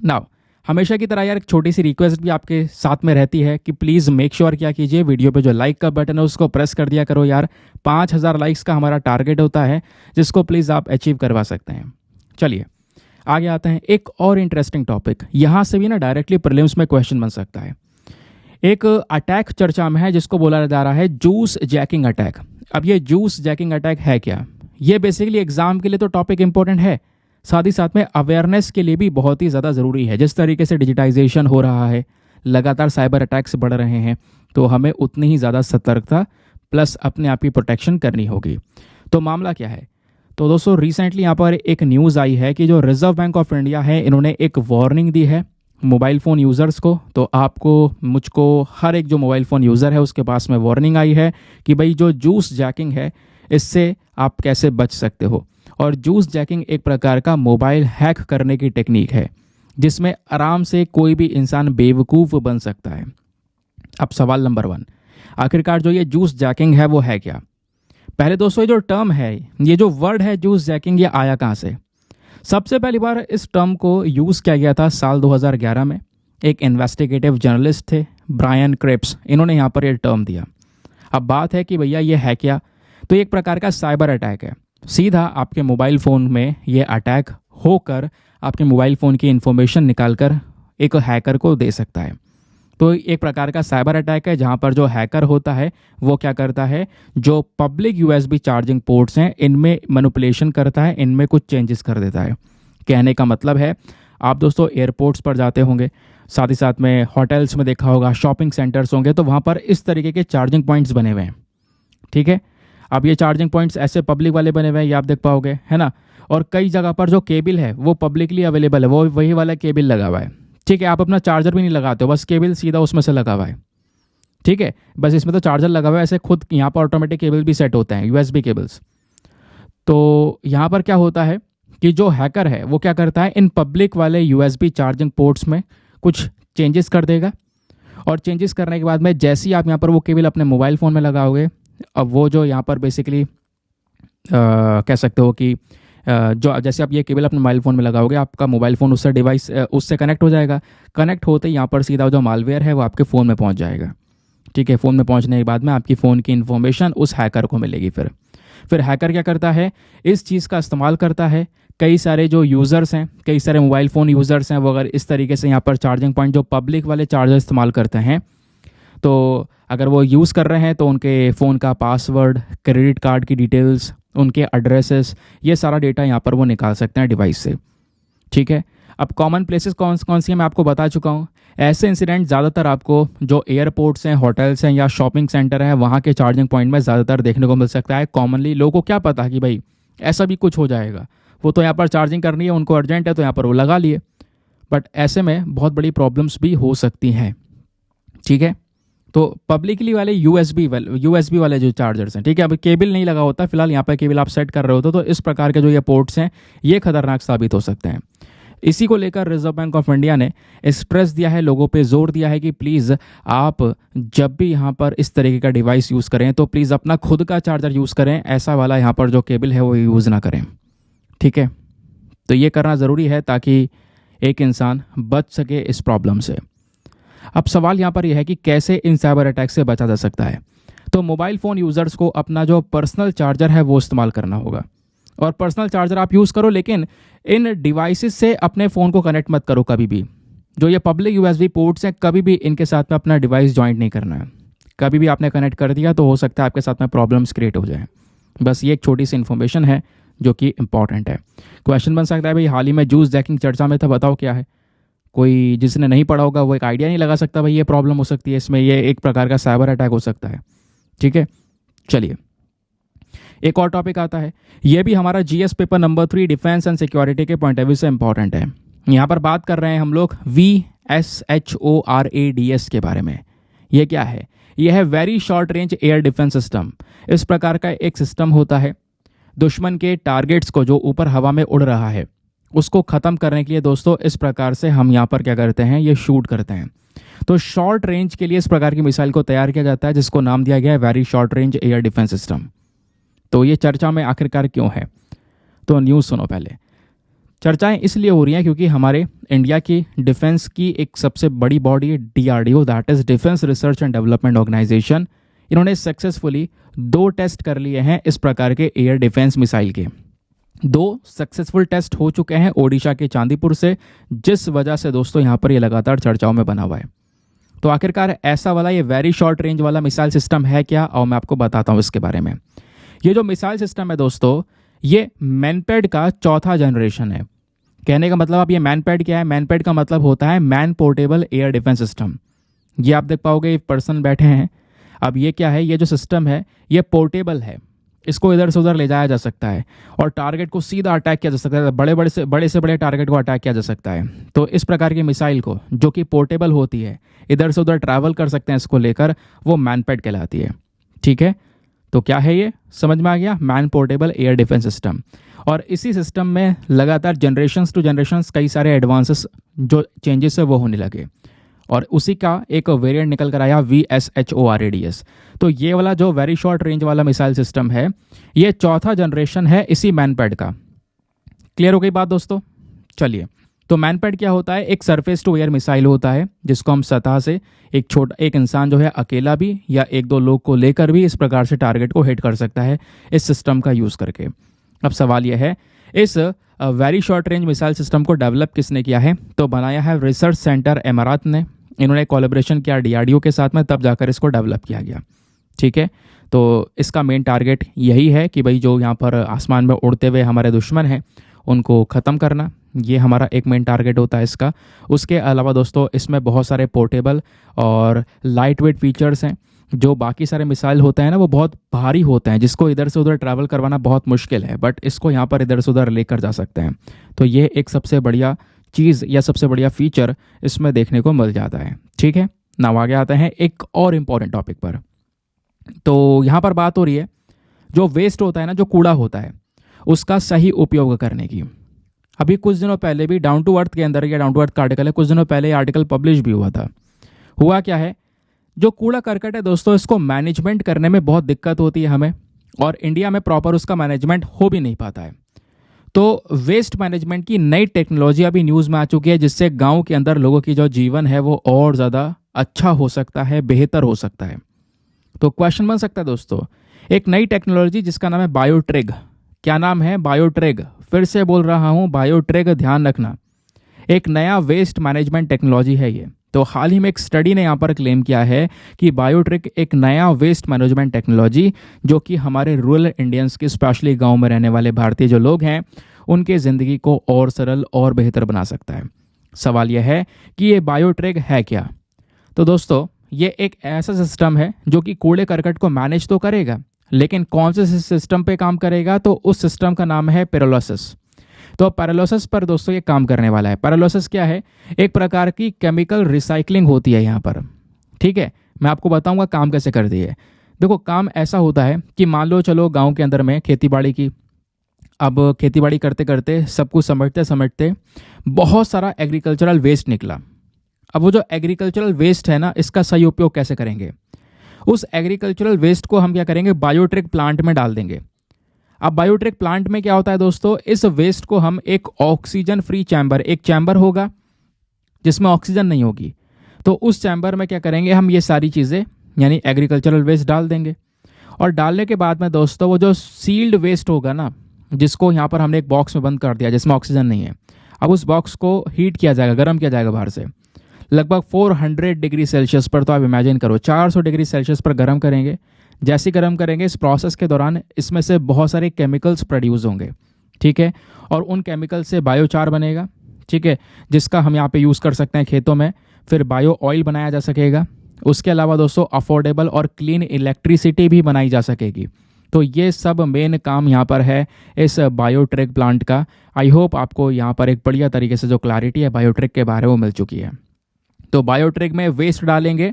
A: नाउ हमेशा की तरह यार एक छोटी सी रिक्वेस्ट भी आपके साथ में रहती है कि प्लीज़ मेक श्योर क्या कीजिए, वीडियो पे जो लाइक का बटन है उसको प्रेस कर दिया करो यार। 5000 लाइक्स का हमारा टारगेट होता है, जिसको प्लीज़ आप अचीव करवा सकते हैं। चलिए आगे आते हैं। एक और इंटरेस्टिंग टॉपिक, यहाँ से भी ना डायरेक्टली प्रीलिम्स में क्वेश्चन बन सकता है। एक अटैक चर्चा में है जिसको बोला जा रहा है जूस जैकिंग अटैक। अब ये जूस जैकिंग अटैक है क्या? ये बेसिकली एग्जाम के लिए तो टॉपिक इंपॉर्टेंट है, साथ ही साथ में अवेयरनेस के लिए भी बहुत ही ज़्यादा ज़रूरी है। जिस तरीके से डिजिटाइजेशन हो रहा है, लगातार साइबर अटैक्स बढ़ रहे हैं, तो हमें उतनी ही ज़्यादा सतर्कता प्लस अपने आप की प्रोटेक्शन करनी होगी। तो मामला क्या है? तो दोस्तों रिसेंटली यहाँ पर एक न्यूज़ आई है कि जो रिजर्व बैंक ऑफ इंडिया है, इन्होंने एक वार्निंग दी है मोबाइल फ़ोन यूज़र्स को। तो आपको, मुझको, हर एक जो मोबाइल फ़ोन यूज़र है उसके पास में वार्निंग आई है कि भाई जो जूस जैकिंग है इससे आप कैसे बच सकते हो। और जूस जैकिंग एक प्रकार का मोबाइल हैक करने की टेक्निक है जिसमें आराम से कोई भी इंसान बेवकूफ़ बन सकता है। अब सवाल नंबर 1, आखिरकार जो ये जूस जैकिंग है वो है क्या? पहले दोस्तों ये जो टर्म है, ये जो वर्ड है जूस जैकिंग, ये आया कहाँ से? सबसे पहली बार इस टर्म को यूज़ किया गया था साल 2011 में। एक इन्वेस्टिगेटिव जर्नलिस्ट थे ब्रायन क्रेप्स, इन्होंने यहाँ पर ये टर्म दिया। अब बात है कि भैया ये है क्या, तो एक प्रकार का साइबर अटैक है। सीधा आपके मोबाइल फ़ोन में ये अटैक होकर आपके मोबाइल फ़ोन की इन्फॉर्मेशन निकालकर एक हैकर को दे सकता है। तो एक प्रकार का साइबर अटैक है जहाँ पर जो हैकर होता है वो क्या करता है, जो पब्लिक यूएसबी चार्जिंग पोर्ट्स हैं इनमें मैनिपुलेशन करता है, इनमें कुछ चेंजेस कर देता है। कहने का मतलब है, आप दोस्तों एयरपोर्ट्स पर जाते होंगे, साथ ही साथ में होटल्स में देखा होगा, शॉपिंग सेंटर्स होंगे, तो वहाँ पर इस तरीके के चार्जिंग पॉइंट्स बने हुए हैं। ठीक है, अब ये चार्जिंग पॉइंट्स ऐसे पब्लिक वाले बने हुए हैं, ये आप देख पाओगे, है ना। और कई जगह पर जो केबल है वो पब्लिकली अवेलेबल है, वो वही वाला केबल लगा हुआ है। ठीक है, आप अपना चार्जर भी नहीं लगाते हो, बस केबल सीधा उसमें से लगा हुआ है। ठीक है, बस इसमें तो चार्जर लगा हुआ है, ऐसे खुद यहाँ पर ऑटोमेटिक केबल भी सेट होते हैं, यूएसबी केबल्स। तो यहाँ पर क्या होता है कि जो हैकर है वो क्या करता है, इन पब्लिक वाले यूएसबी चार्जिंग पोर्ट्स में कुछ चेंजेस कर देगा, और चेंजेस करने के बाद में जैसे ही आप यहाँ पर वो केबल अपने मोबाइल फ़ोन में लगाओगे, अब वो जो यहाँ पर बेसिकली कह सकते हो कि जो जैसे आप ये केबल अपने मोबाइल फ़ोन में लगाओगे, आपका मोबाइल फ़ोन उससे डिवाइस उससे कनेक्ट हो जाएगा। कनेक्ट होते ही यहाँ पर सीधा जो मालवेयर है वो आपके फ़ोन में पहुँच जाएगा। ठीक है, फ़ोन में पहुँचने के बाद में आपकी फ़ोन की इन्फॉर्मेशन उस हैकर को मिलेगी। फिर हैकर क्या करता है, इस चीज़ का इस्तेमाल करता है। कई सारे जो यूज़र्स हैं, कई सारे मोबाइल फ़ोन यूज़र्स हैं, वो अगर इस तरीके से यहाँ पर चार्जिंग पॉइंट जो पब्लिक वाले चार्जर इस्तेमाल करते हैं, तो अगर वो यूज़ कर रहे हैं तो उनके फ़ोन का पासवर्ड, क्रेडिट कार्ड की डिटेल्स, उनके एड्रेसेस, ये सारा डेटा यहाँ पर वो निकाल सकते हैं डिवाइस से। ठीक है, अब कॉमन प्लेसेस कौन कौन सी हैं मैं आपको बता चुका हूँ। ऐसे इंसिडेंट ज़्यादातर आपको जो एयरपोर्ट्स हैं, होटल्स हैं या शॉपिंग सेंटर हैं, वहाँ के चार्जिंग पॉइंट में ज़्यादातर देखने को मिल सकता है। कॉमनली लोगों को क्या पता कि भाई ऐसा भी कुछ हो जाएगा, वो तो यहाँ पर चार्जिंग करनी है, उनको अर्जेंट है तो यहाँ पर वो लगा लिए। बट ऐसे में बहुत बड़ी प्रॉब्लम्स भी हो सकती हैं। ठीक है, तो पब्लिकली वाले यूएसबी वाले जो चार्जर्स हैं, ठीक है, अब केबल नहीं लगा होता, फिलहाल यहाँ पर केबल आप सेट कर रहे होते, तो इस प्रकार के जो ये पोर्ट्स हैं ये खतरनाक साबित हो सकते हैं। इसी को लेकर रिजर्व बैंक ऑफ इंडिया ने स्ट्रेस दिया है, लोगों पे जोर दिया है कि प्लीज़ आप जब भी यहाँ पर इस तरीके का डिवाइस यूज़ करें तो प्लीज़ अपना खुद का चार्जर यूज़ करें, ऐसा वाला यहाँ पर जो केबल है वो यूज़ ना करें। ठीक है, तो ये करना ज़रूरी है ताकि एक इंसान बच सके इस प्रॉब्लम से। अब सवाल यहाँ पर यह है कि कैसे इन साइबर अटैक से बचा जा सकता है। तो मोबाइल फ़ोन यूज़र्स को अपना जो पर्सनल चार्जर है वो इस्तेमाल करना होगा, और पर्सनल चार्जर आप यूज़ करो, लेकिन इन डिवाइसेस से अपने फ़ोन को कनेक्ट मत करो कभी भी। जो ये पब्लिक यूएसबी पोर्ट्स हैं, कभी भी इनके साथ में अपना डिवाइस जॉइंट नहीं करना है। कभी भी आपने कनेक्ट कर दिया तो हो सकता है आपके साथ में प्रॉब्लम्स क्रिएट हो जाए। बस ये एक छोटी सी इन्फॉर्मेशन है जो कि इंपॉर्टेंट है। क्वेश्चन बन सकता है भाई, हाल ही में जूस जैकिंग चर्चा में था, बताओ क्या है। कोई जिसने नहीं पढ़ा होगा वो एक आइडिया नहीं लगा सकता भाई ये प्रॉब्लम हो सकती है इसमें, ये एक प्रकार का साइबर अटैक हो सकता है। ठीक है, चलिए एक और टॉपिक आता है, ये भी हमारा GS paper number 3 defence and security के पॉइंट ऑफ व्यू से इंपॉर्टेंट है। यहाँ पर बात कर रहे हैं हम लोग VSHORADS के बारे में। ये क्या है, यह है very short range air defence system. इस प्रकार का एक सिस्टम होता है, दुश्मन के टारगेट्स को जो ऊपर हवा में उड़ रहा है उसको ख़त्म करने के लिए दोस्तों इस प्रकार से हम यहाँ पर क्या करते हैं, ये शूट करते हैं। तो शॉर्ट रेंज के लिए इस प्रकार की मिसाइल को तैयार किया जाता है जिसको नाम दिया गया है very short range air defence system. तो ये चर्चा में आखिरकार क्यों है, तो न्यूज़ सुनो पहले। चर्चाएं इसलिए हो रही हैं क्योंकि हमारे इंडिया की डिफेंस की एक सबसे बड़ी बॉडी है DRDO, that is defence research and development organisation. इन्होंने सक्सेसफुली 2 टेस्ट कर लिए हैं इस प्रकार के एयर डिफेंस मिसाइल के। 2 सक्सेसफुल टेस्ट हो चुके हैं ओडिशा के चांदीपुर से, जिस वजह से दोस्तों यहाँ पर ये लगातार चर्चाओं में बना हुआ है। तो आखिरकार ऐसा वाला ये वेरी शॉर्ट रेंज वाला मिसाइल सिस्टम है क्या, और मैं आपको बताता हूँ इसके बारे में। ये जो मिसाइल सिस्टम है दोस्तों, ये मैनपैड का 4था जनरेशन है। कहने का मतलब अब ये मैनपैड क्या है, मैनपैड का मतलब होता है man portable air defence system. ये आप देख पाओगे एक पर्सन बैठे हैं। अब ये क्या है, ये जो सिस्टम है ये पोर्टेबल है, इसको इधर से उधर ले जाया जा सकता है और टारगेट को सीधा अटैक किया जा सकता है, बड़े से बड़े टारगेट को अटैक किया जा सकता है। तो इस प्रकार की मिसाइल को जो कि पोर्टेबल होती है, इधर से उधर ट्रैवल कर सकते हैं इसको लेकर, वो मैनपैड कहलाती है। ठीक है, तो क्या है ये, समझ में आ गया, man portable air defence system. और इसी सिस्टम में लगातार जनरेशन्स टू जनरेशन्स कई सारे एडवांसेस जो चेंजेस है वो होने लगे, और उसी का एक वेरिएंट निकल कर आया VSHORADS। तो ये वाला जो वेरी शॉर्ट रेंज वाला मिसाइल सिस्टम है, ये 4था जनरेशन है इसी मैनपैड का। क्लियर हो गई बात दोस्तों। चलिए, तो मैनपैड क्या होता है? एक सरफेस टू एयर मिसाइल होता है जिसको हम सतह से एक इंसान जो है अकेला भी या एक दो लोग को लेकर भी इस प्रकार से टारगेट को हिट कर सकता है इस सिस्टम का यूज़ करके। अब सवाल यह है, इस very short range missile system को डेवलप किसने किया है? तो बनाया है रिसर्च सेंटर इमारात ने। इन्होंने कोलैबोरेशन किया डीआरडीओ के साथ में, तब जाकर इसको डेवलप किया गया। ठीक है, तो इसका मेन टारगेट यही है कि भाई जो यहाँ पर आसमान में उड़ते हुए हमारे दुश्मन हैं उनको ख़त्म करना, ये हमारा एक मेन टारगेट होता है इसका। उसके अलावा दोस्तों इसमें बहुत सारे पोर्टेबल और लाइट वेट फीचर्स हैं। जो बाकी सारे मिसाइल होते हैं ना वो बहुत भारी होते हैं, जिसको इधर से उधर ट्रैवल करवाना बहुत मुश्किल है, बट इसको यहाँ पर इधर से उधर लेकर जा सकते हैं। तो ये एक सबसे बढ़िया चीज़ या सबसे बढ़िया फीचर इसमें देखने को मिल जाता है। ठीक है, नाउ आगे आते हैं एक और इम्पॉर्टेंट टॉपिक पर। तो यहाँ पर बात हो रही है जो वेस्ट होता है ना, जो कूड़ा होता है, उसका सही उपयोग करने की। अभी कुछ दिनों पहले भी डाउन टू अर्थ के अंदर, या डाउन टू अर्थ का आर्टिकल है, कुछ दिनों पहले आर्टिकल पब्लिश भी हुआ था। हुआ क्या है, जो कूड़ा करकट है दोस्तों, इसको मैनेजमेंट करने में बहुत दिक्कत होती है हमें, और इंडिया में प्रॉपर उसका मैनेजमेंट हो भी नहीं पाता है। तो वेस्ट मैनेजमेंट की नई टेक्नोलॉजी अभी न्यूज़ में आ चुकी है, जिससे गाँव के अंदर लोगों की जो जीवन है वो और ज़्यादा अच्छा हो सकता है, बेहतर हो सकता है। तो क्वेश्चन बन सकता है दोस्तों, एक नई टेक्नोलॉजी जिसका नाम है बायोट्रिग। क्या नाम है? बायोट्रिग। फिर से बोल रहा हूँ, बायोट्रिग, ध्यान रखना। एक नया वेस्ट मैनेजमेंट टेक्नोलॉजी है ये। तो हाल ही में एक स्टडी ने यहाँ पर क्लेम किया है कि बायोट्रिग एक नया वेस्ट मैनेजमेंट टेक्नोलॉजी जो कि हमारे रूरल इंडियंस के, स्पेशली गांव में रहने वाले भारतीय जो लोग हैं, उनके ज़िंदगी को और सरल और बेहतर बना सकता है। सवाल यह है कि ये बायोट्रिग है क्या? तो दोस्तों ये एक ऐसा सिस्टम है जो कि कूड़े करकट को मैनेज तो करेगा, लेकिन कौन से सिस्टम पे काम करेगा? तो उस सिस्टम का नाम है पेरोलोसिस। तो पेरोलोसिस पर दोस्तों ये काम करने वाला है। पेरोलोसिस क्या है? एक प्रकार की केमिकल रिसाइकलिंग होती है यहाँ पर। ठीक है, मैं आपको बताऊंगा काम कैसे कर दी है। देखो, काम ऐसा होता है कि मान लो चलो गांव के अंदर में खेतीबाड़ी की, अब खेतीबाड़ी करते करते सब कुछ समेटते समेटते बहुत सारा एग्रीकल्चरल वेस्ट निकला। अब वो जो एग्रीकल्चरल वेस्ट है ना, इसका सही उपयोग कैसे करेंगे? उस एग्रीकल्चरल वेस्ट को हम क्या करेंगे? बायोट्रिग प्लांट में डाल देंगे। अब बायोट्रिग प्लांट में क्या होता है दोस्तों, इस वेस्ट को हम एक ऑक्सीजन फ्री चैम्बर, एक चैम्बर होगा जिसमें ऑक्सीजन नहीं होगी, तो उस चैम्बर में क्या करेंगे हम, ये सारी चीज़ें यानी एग्रीकल्चरल वेस्ट डाल देंगे। और डालने के बाद में दोस्तों वो जो सील्ड वेस्ट होगा ना, जिसको यहाँ पर हमने एक बॉक्स में बंद कर दिया जिसमें ऑक्सीजन नहीं है, अब उस बॉक्स को हीट किया जाएगा, गर्म किया जाएगा बाहर से, लगभग 400 डिग्री सेल्सियस पर। तो आप इमेजिन करो 400 डिग्री सेल्सियस पर गर्म करेंगे। जैसे गर्म करेंगे, इस प्रोसेस के दौरान इसमें से बहुत सारे केमिकल्स प्रोड्यूस होंगे। ठीक है, और उन केमिकल से बायोचार बनेगा। ठीक है, जिसका हम यहाँ पे यूज़ कर सकते हैं खेतों में, फिर बायो ऑयल बनाया जा सकेगा। उसके अलावा दोस्तों अफोर्डेबल और क्लीन इलेक्ट्रिसिटी भी बनाई जा सकेगी। तो ये सब मेन काम यहाँ पर है इस बायोट्रिग प्लांट का। आई होप आपको यहाँ पर एक बढ़िया तरीके से जो क्लैरिटी है बायोट्रिग के बारे में मिल चुकी है। तो बायोट्रिग में वेस्ट डालेंगे,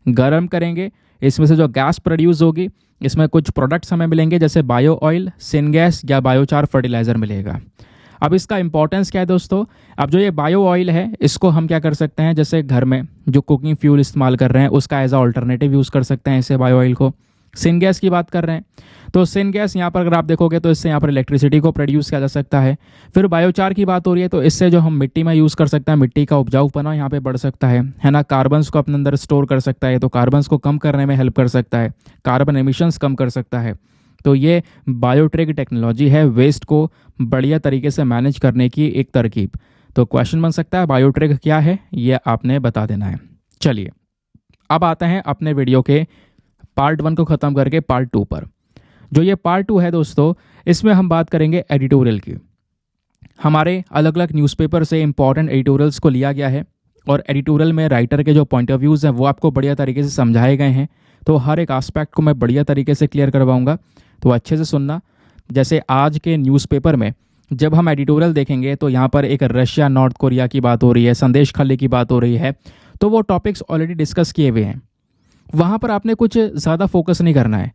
A: गर्म करेंगे, इसमें से जो गैस प्रोड्यूस होगी, इसमें कुछ प्रोडक्ट्स हमें मिलेंगे जैसे बायो ऑयल, सिनगैस या बायोचार फर्टिलाइज़र मिलेगा। अब इसका इंपॉर्टेंस क्या है दोस्तों? अब जो ये बायो ऑयल है इसको हम क्या कर सकते हैं, जैसे घर में जो कुकिंग फ्यूल इस्तेमाल कर रहे हैं उसका एज अ ऑल्टरनेटिव यूज़ कर सकते हैं इसे बायो ऑयल को। सिनगैस की बात कर रहे हैं तो सिनगैस यहाँ पर अगर आप देखोगे तो इससे यहाँ पर इलेक्ट्रिसिटी को प्रोड्यूस किया जा सकता है। फिर बायोचार की बात हो रही है तो इससे जो हम मिट्टी में यूज़ कर सकते हैं, मिट्टी का उपजाऊपना यहाँ पे बढ़ सकता है ना। कार्बन्स को अपने अंदर स्टोर कर सकता है, तो कार्बन्स को कम करने में हेल्प कर सकता है, कार्बन एमिशंस कम कर सकता है। तो ये बायोट्रिग टेक्नोलॉजी है वेस्ट को बढ़िया तरीके से मैनेज करने की एक तरकीब। तो क्वेश्चन बन सकता है बायोट्रिग क्या है, ये आपने बता देना है। चलिए अब आते हैं अपने वीडियो के पार्ट 1 को ख़त्म करके पार्ट 2 पर। जो ये पार्ट 2 है दोस्तों, इसमें हम बात करेंगे एडिटोरियल की। हमारे अलग अलग न्यूज़पेपर से इंपॉर्टेंट एडिटोरियल्स को लिया गया है और एडिटोरियल में राइटर के जो पॉइंट ऑफ व्यूज़ हैं वो आपको बढ़िया तरीके से समझाए गए हैं। तो हर एक एस्पेक्ट को मैं बढ़िया तरीके से क्लियर करवाऊंगा, तो अच्छे से सुनना। जैसे आज के न्यूज़पेपर में जब हम एडिटोरियल देखेंगे तो यहाँ पर एक रशिया नॉर्थ कोरिया की बात हो रही है, संदेश खल्ले की बात हो रही है, तो वो टॉपिक्स ऑलरेडी डिस्कस किए हुए हैं। वहाँ पर आपने कुछ ज़्यादा फोकस नहीं करना है।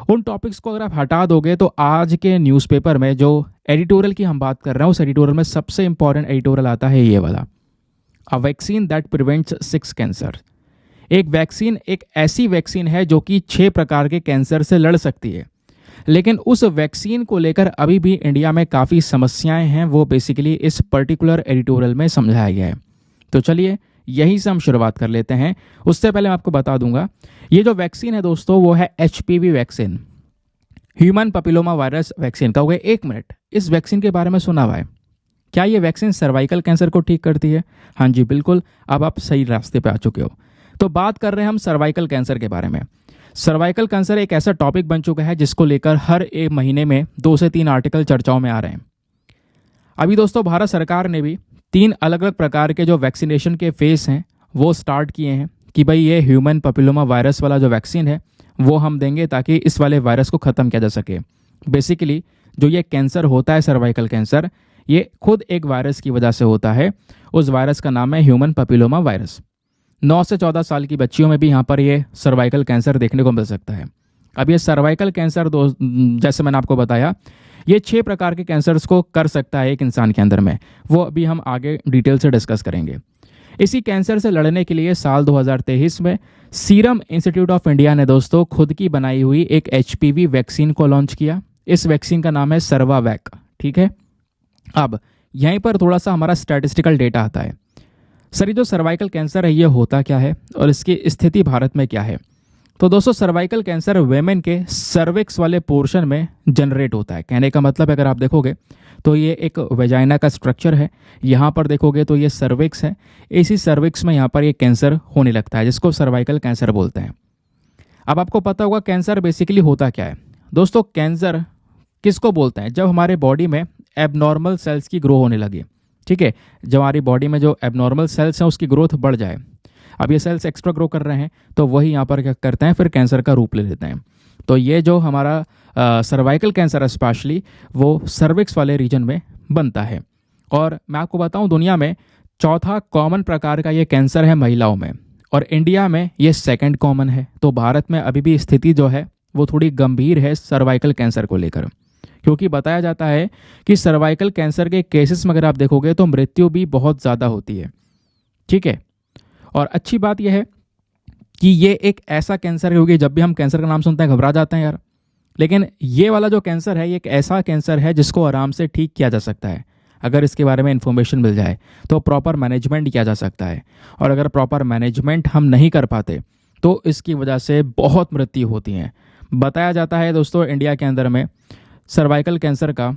A: उन टॉपिक्स को अगर आप हटा दोगे तो आज के न्यूज़पेपर में जो एडिटोरियल की हम बात कर रहे हैं उस एडिटोरियल में सबसे इंपॉर्टेंट एडिटोरियल आता है ये वाला, a vaccine that prevents 6 cancer. एक वैक्सीन एक ऐसी वैक्सीन है जो कि 6 प्रकार के कैंसर से लड़ सकती है। लेकिन उस वैक्सीन को लेकर अभी भी इंडिया में काफ़ी समस्याएं हैं, वो बेसिकली इस पर्टिकुलर एडिटोरियल में समझाया गया है। तो चलिए यहीं से हम शुरुआत कर लेते हैं। उससे पहले मैं आपको बता दूंगा, ये जो वैक्सीन है दोस्तों वो है HPV vaccine, human papilloma virus vaccine. कहोगे 1 मिनट, इस वैक्सीन के बारे में सुना हुआ है क्या? ये वैक्सीन सर्वाइकल कैंसर को ठीक करती है? हाँ जी बिल्कुल, अब आप सही रास्ते पे आ चुके हो। तो बात कर रहे हैं हम सर्वाइकल कैंसर के बारे में। सर्वाइकल कैंसर एक ऐसा टॉपिक बन चुका है जिसको लेकर हर एक महीने में 2 से 3 आर्टिकल चर्चाओं में आ रहे हैं। अभी दोस्तों भारत सरकार ने भी 3 अलग अलग प्रकार के जो वैक्सीनेशन के फेस हैं वो स्टार्ट किए हैं कि भाई ये ह्यूमन पपिलोमा वायरस वाला जो वैक्सीन है वो हम देंगे ताकि इस वाले वायरस को ख़त्म किया जा सके। बेसिकली जो ये कैंसर होता है सर्वाइकल कैंसर, ये खुद एक वायरस की वजह से होता है। उस वायरस का नाम है ह्यूमन पपिलोमा वायरस। 9 से 14 साल की बच्चियों में भी यहाँ पर ये सर्वाइकल कैंसर देखने को मिल सकता है। अब ये सर्वाइकल कैंसर जैसे मैंने आपको बताया, ये 6 प्रकार के कैंसर्स को कर सकता है एक इंसान के अंदर में, वो अभी हम आगे डिटेल से डिस्कस करेंगे। इसी कैंसर से लड़ने के लिए साल 2023 में सीरम इंस्टीट्यूट ऑफ इंडिया ने दोस्तों खुद की बनाई हुई एक HPV वैक्सीन को लॉन्च किया। इस वैक्सीन का नाम है सर्वावैक। ठीक है, अब यहीं पर थोड़ा सा हमारा स्टैटिस्टिकल डेटा आता है। सर ये जो सर्वाइकल कैंसर है ये होता क्या है और इसकी स्थिति भारत में क्या है? तो दोस्तों सर्वाइकल कैंसर वेमेन के सर्विक्स वाले पोर्शन में जनरेट होता है। कहने का मतलब अगर आप देखोगे तो ये एक वेजाइना का स्ट्रक्चर है, यहाँ पर देखोगे तो ये सर्विक्स है, इसी सर्विक्स में यहाँ पर ये कैंसर होने लगता है जिसको सर्वाइकल कैंसर बोलते हैं। अब आपको पता होगा कैंसर बेसिकली होता क्या है। दोस्तों कैंसर किसको बोलते हैं? जब हमारे बॉडी में एबनॉर्मल सेल्स की ग्रो होने लगे। ठीक है, जब हमारी बॉडी में जो एबनॉर्मल सेल्स हैं उसकी ग्रोथ बढ़ जाए। अब ये सेल्स एक्स्ट्रा ग्रो कर रहे हैं तो वही यहाँ पर क्या करते हैं, फिर कैंसर का रूप ले लेते हैं। तो ये जो हमारा सर्वाइकल कैंसर है स्पेशली वो सर्विक्स वाले रीजन में बनता है। और मैं आपको बताऊं दुनिया में चौथा कॉमन प्रकार का ये कैंसर है महिलाओं में, और इंडिया में ये 2nd कॉमन है। तो भारत में अभी भी स्थिति जो है वो थोड़ी गंभीर है सर्वाइकल कैंसर को लेकर, क्योंकि बताया जाता है कि सर्वाइकल कैंसर के केसेस में अगर आप देखोगे तो मृत्यु भी बहुत ज़्यादा होती है। ठीक है, और अच्छी बात यह है कि ये एक ऐसा कैंसर है, क्योंकि जब भी हम कैंसर का नाम सुनते हैं घबरा जाते हैं यार, लेकिन ये वाला जो कैंसर है ये एक ऐसा कैंसर है जिसको आराम से ठीक किया जा सकता है। अगर इसके बारे में इन्फॉर्मेशन मिल जाए तो प्रॉपर मैनेजमेंट किया जा सकता है, और अगर प्रॉपर मैनेजमेंट हम नहीं कर पाते तो इसकी वजह से बहुत मृत्यु होती हैं। बताया जाता है दोस्तों इंडिया के अंदर में सर्वाइकल कैंसर का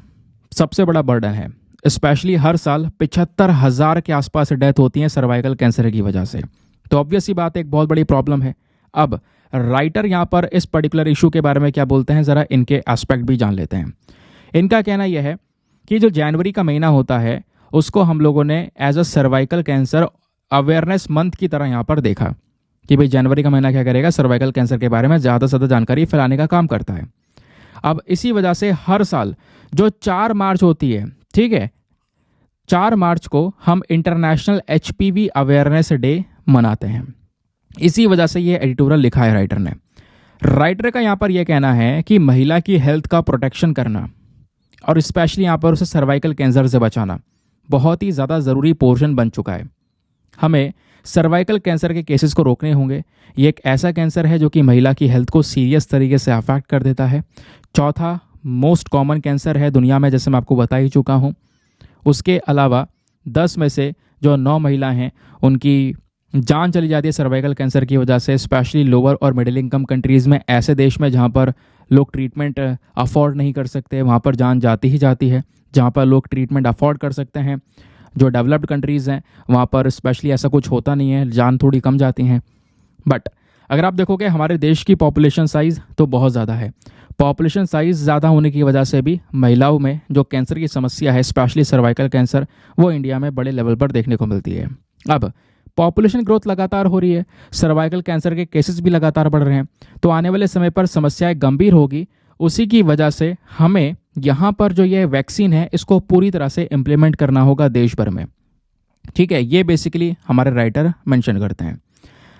A: सबसे बड़ा बर्डन है, स्पेशली हर साल 75,000 के आसपास डेथ होती हैं सर्वाइकल कैंसर की वजह से। तो ऑब्वियस ही बात एक बहुत बड़ी प्रॉब्लम है। अब राइटर यहाँ पर इस पर्टिकुलर इशू के बारे में क्या बोलते हैं, ज़रा इनके एस्पेक्ट भी जान लेते हैं। इनका कहना यह है कि जो जनवरी का महीना होता है उसको हम लोगों ने as a cervical cancer awareness month की तरह यहाँ पर देखा कि भाई जनवरी का महीना क्या करेगा, सर्वाइकल कैंसर के बारे में ज़्यादा से ज़्यादा जानकारी फैलाने का काम करता है। अब इसी वजह से हर साल जो 4 मार्च होती है, ठीक है, 4 मार्च को हम इंटरनेशनल HPV अवेयरनेस डे मनाते हैं। इसी वजह से ये एडिटोरियल लिखा है राइटर ने। राइटर का यहाँ पर यह कहना है कि महिला की हेल्थ का प्रोटेक्शन करना और स्पेशली यहाँ पर उसे सर्वाइकल कैंसर से बचाना बहुत ही ज़्यादा ज़रूरी पोर्शन बन चुका है। हमें सर्वाइकल कैंसर के केसेस को रोकने होंगे। ये एक ऐसा कैंसर है जो कि महिला की हेल्थ को सीरियस तरीके से अफेक्ट कर देता है। चौथा मोस्ट कॉमन कैंसर है दुनिया में, जैसे मैं आपको बता ही चुका हूँ। उसके अलावा 10 में से जो 9 महिला हैं उनकी जान चली जाती है सर्वाइकल कैंसर की वजह से, स्पेशली लोअर और मिडिल इनकम कंट्रीज़ में, ऐसे देश में जहाँ पर लोग ट्रीटमेंट अफोर्ड नहीं कर सकते, वहाँ पर जान जाती ही जाती है। जहाँ पर लोग ट्रीटमेंट अफोर्ड कर सकते हैं, जो डेवलप्ड कंट्रीज़ हैं, वहाँ पर स्पेशली ऐसा कुछ होता नहीं है, जान थोड़ी कम जाती हैं। बट अगर आप देखोगे हमारे देश की पॉपुलेशन साइज़ तो बहुत ज़्यादा है। पॉपुलेशन साइज़ ज़्यादा होने की वजह से भी महिलाओं में जो कैंसर की समस्या है, स्पेशली सर्वाइकल कैंसर, वो इंडिया में बड़े लेवल पर देखने को मिलती है। अब पॉपुलेशन ग्रोथ लगातार हो रही है, सर्वाइकल कैंसर के केसेस भी लगातार बढ़ रहे हैं, तो आने वाले समय पर समस्याएं गंभीर होगी। उसी की वजह से हमें यहाँ पर जो ये वैक्सीन है इसको पूरी तरह से इम्प्लीमेंट करना होगा देश भर में। ठीक है, ये बेसिकली हमारे राइटर मेंशन करते हैं।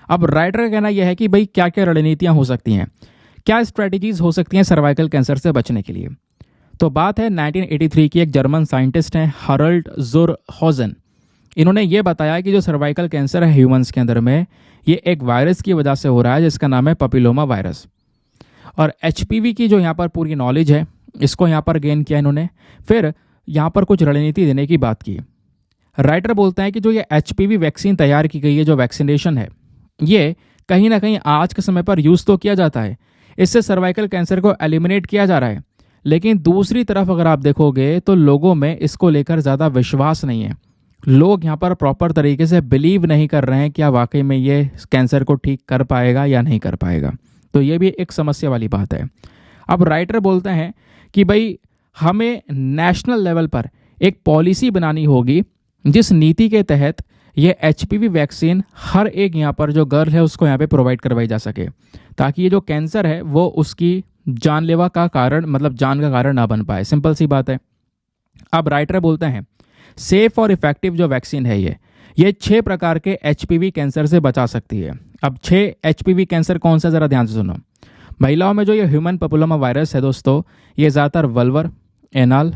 A: अब राइटर का कहना यह है कि भाई क्या क्या रणनीतियाँ हो सकती हैं, क्या स्ट्रैटेजीज हो सकती हैं सर्वाइकल कैंसर से बचने के लिए। तो बात है 1983 की एक जर्मन साइंटिस्ट हैं हरोल्ड ज़ुरहॉज़ेन। इन्होंने ये बताया कि जो सर्वाइकल कैंसर है ह्यूमंस के अंदर में, ये एक वायरस की वजह से हो रहा है जिसका नाम है पपिलोमा वायरस। और एचपीवी की जो यहाँ पर पूरी नॉलेज है इसको यहाँ पर गेन किया इन्होंने। फिर यहाँ पर कुछ रणनीति देने की बात की। राइटर बोलते हैं कि जो ये एचपीवी वैक्सीन तैयार की गई है, जो वैक्सीनेशन है, ये कहीं ना कहीं आज के समय पर यूज़ तो किया जाता है, इससे सर्वाइकल कैंसर को एलिमिनेट किया जा रहा है, लेकिन दूसरी तरफ अगर आप देखोगे तो लोगों में इसको लेकर ज़्यादा विश्वास नहीं है। लोग यहाँ पर प्रॉपर तरीके से बिलीव नहीं कर रहे हैं कि वाकई में ये कैंसर को ठीक कर पाएगा या नहीं कर पाएगा। तो ये भी एक समस्या वाली बात है। अब राइटर बोलते हैं कि भाई हमें नेशनल लेवल पर एक पॉलिसी बनानी होगी जिस नीति के तहत ये एचपीवी वैक्सीन हर एक यहाँ पर जो गर्ल है उसको यहाँ पे प्रोवाइड करवाई जा सके, ताकि ये जो कैंसर है वो उसकी जानलेवा का कारण, मतलब जान का कारण ना बन पाए। सिंपल सी बात है। अब राइटर बोलते हैं सेफ और इफेक्टिव जो वैक्सीन है ये 6 प्रकार के एचपीवी कैंसर से बचा सकती है। अब 6 एचपीवी कैंसर कौन सा, ज़रा ध्यान से सुनो। महिलाओं में जो ये ह्यूमन पेपिलोमा वायरस है दोस्तों, ये ज़्यादातर वल्वर, एनल,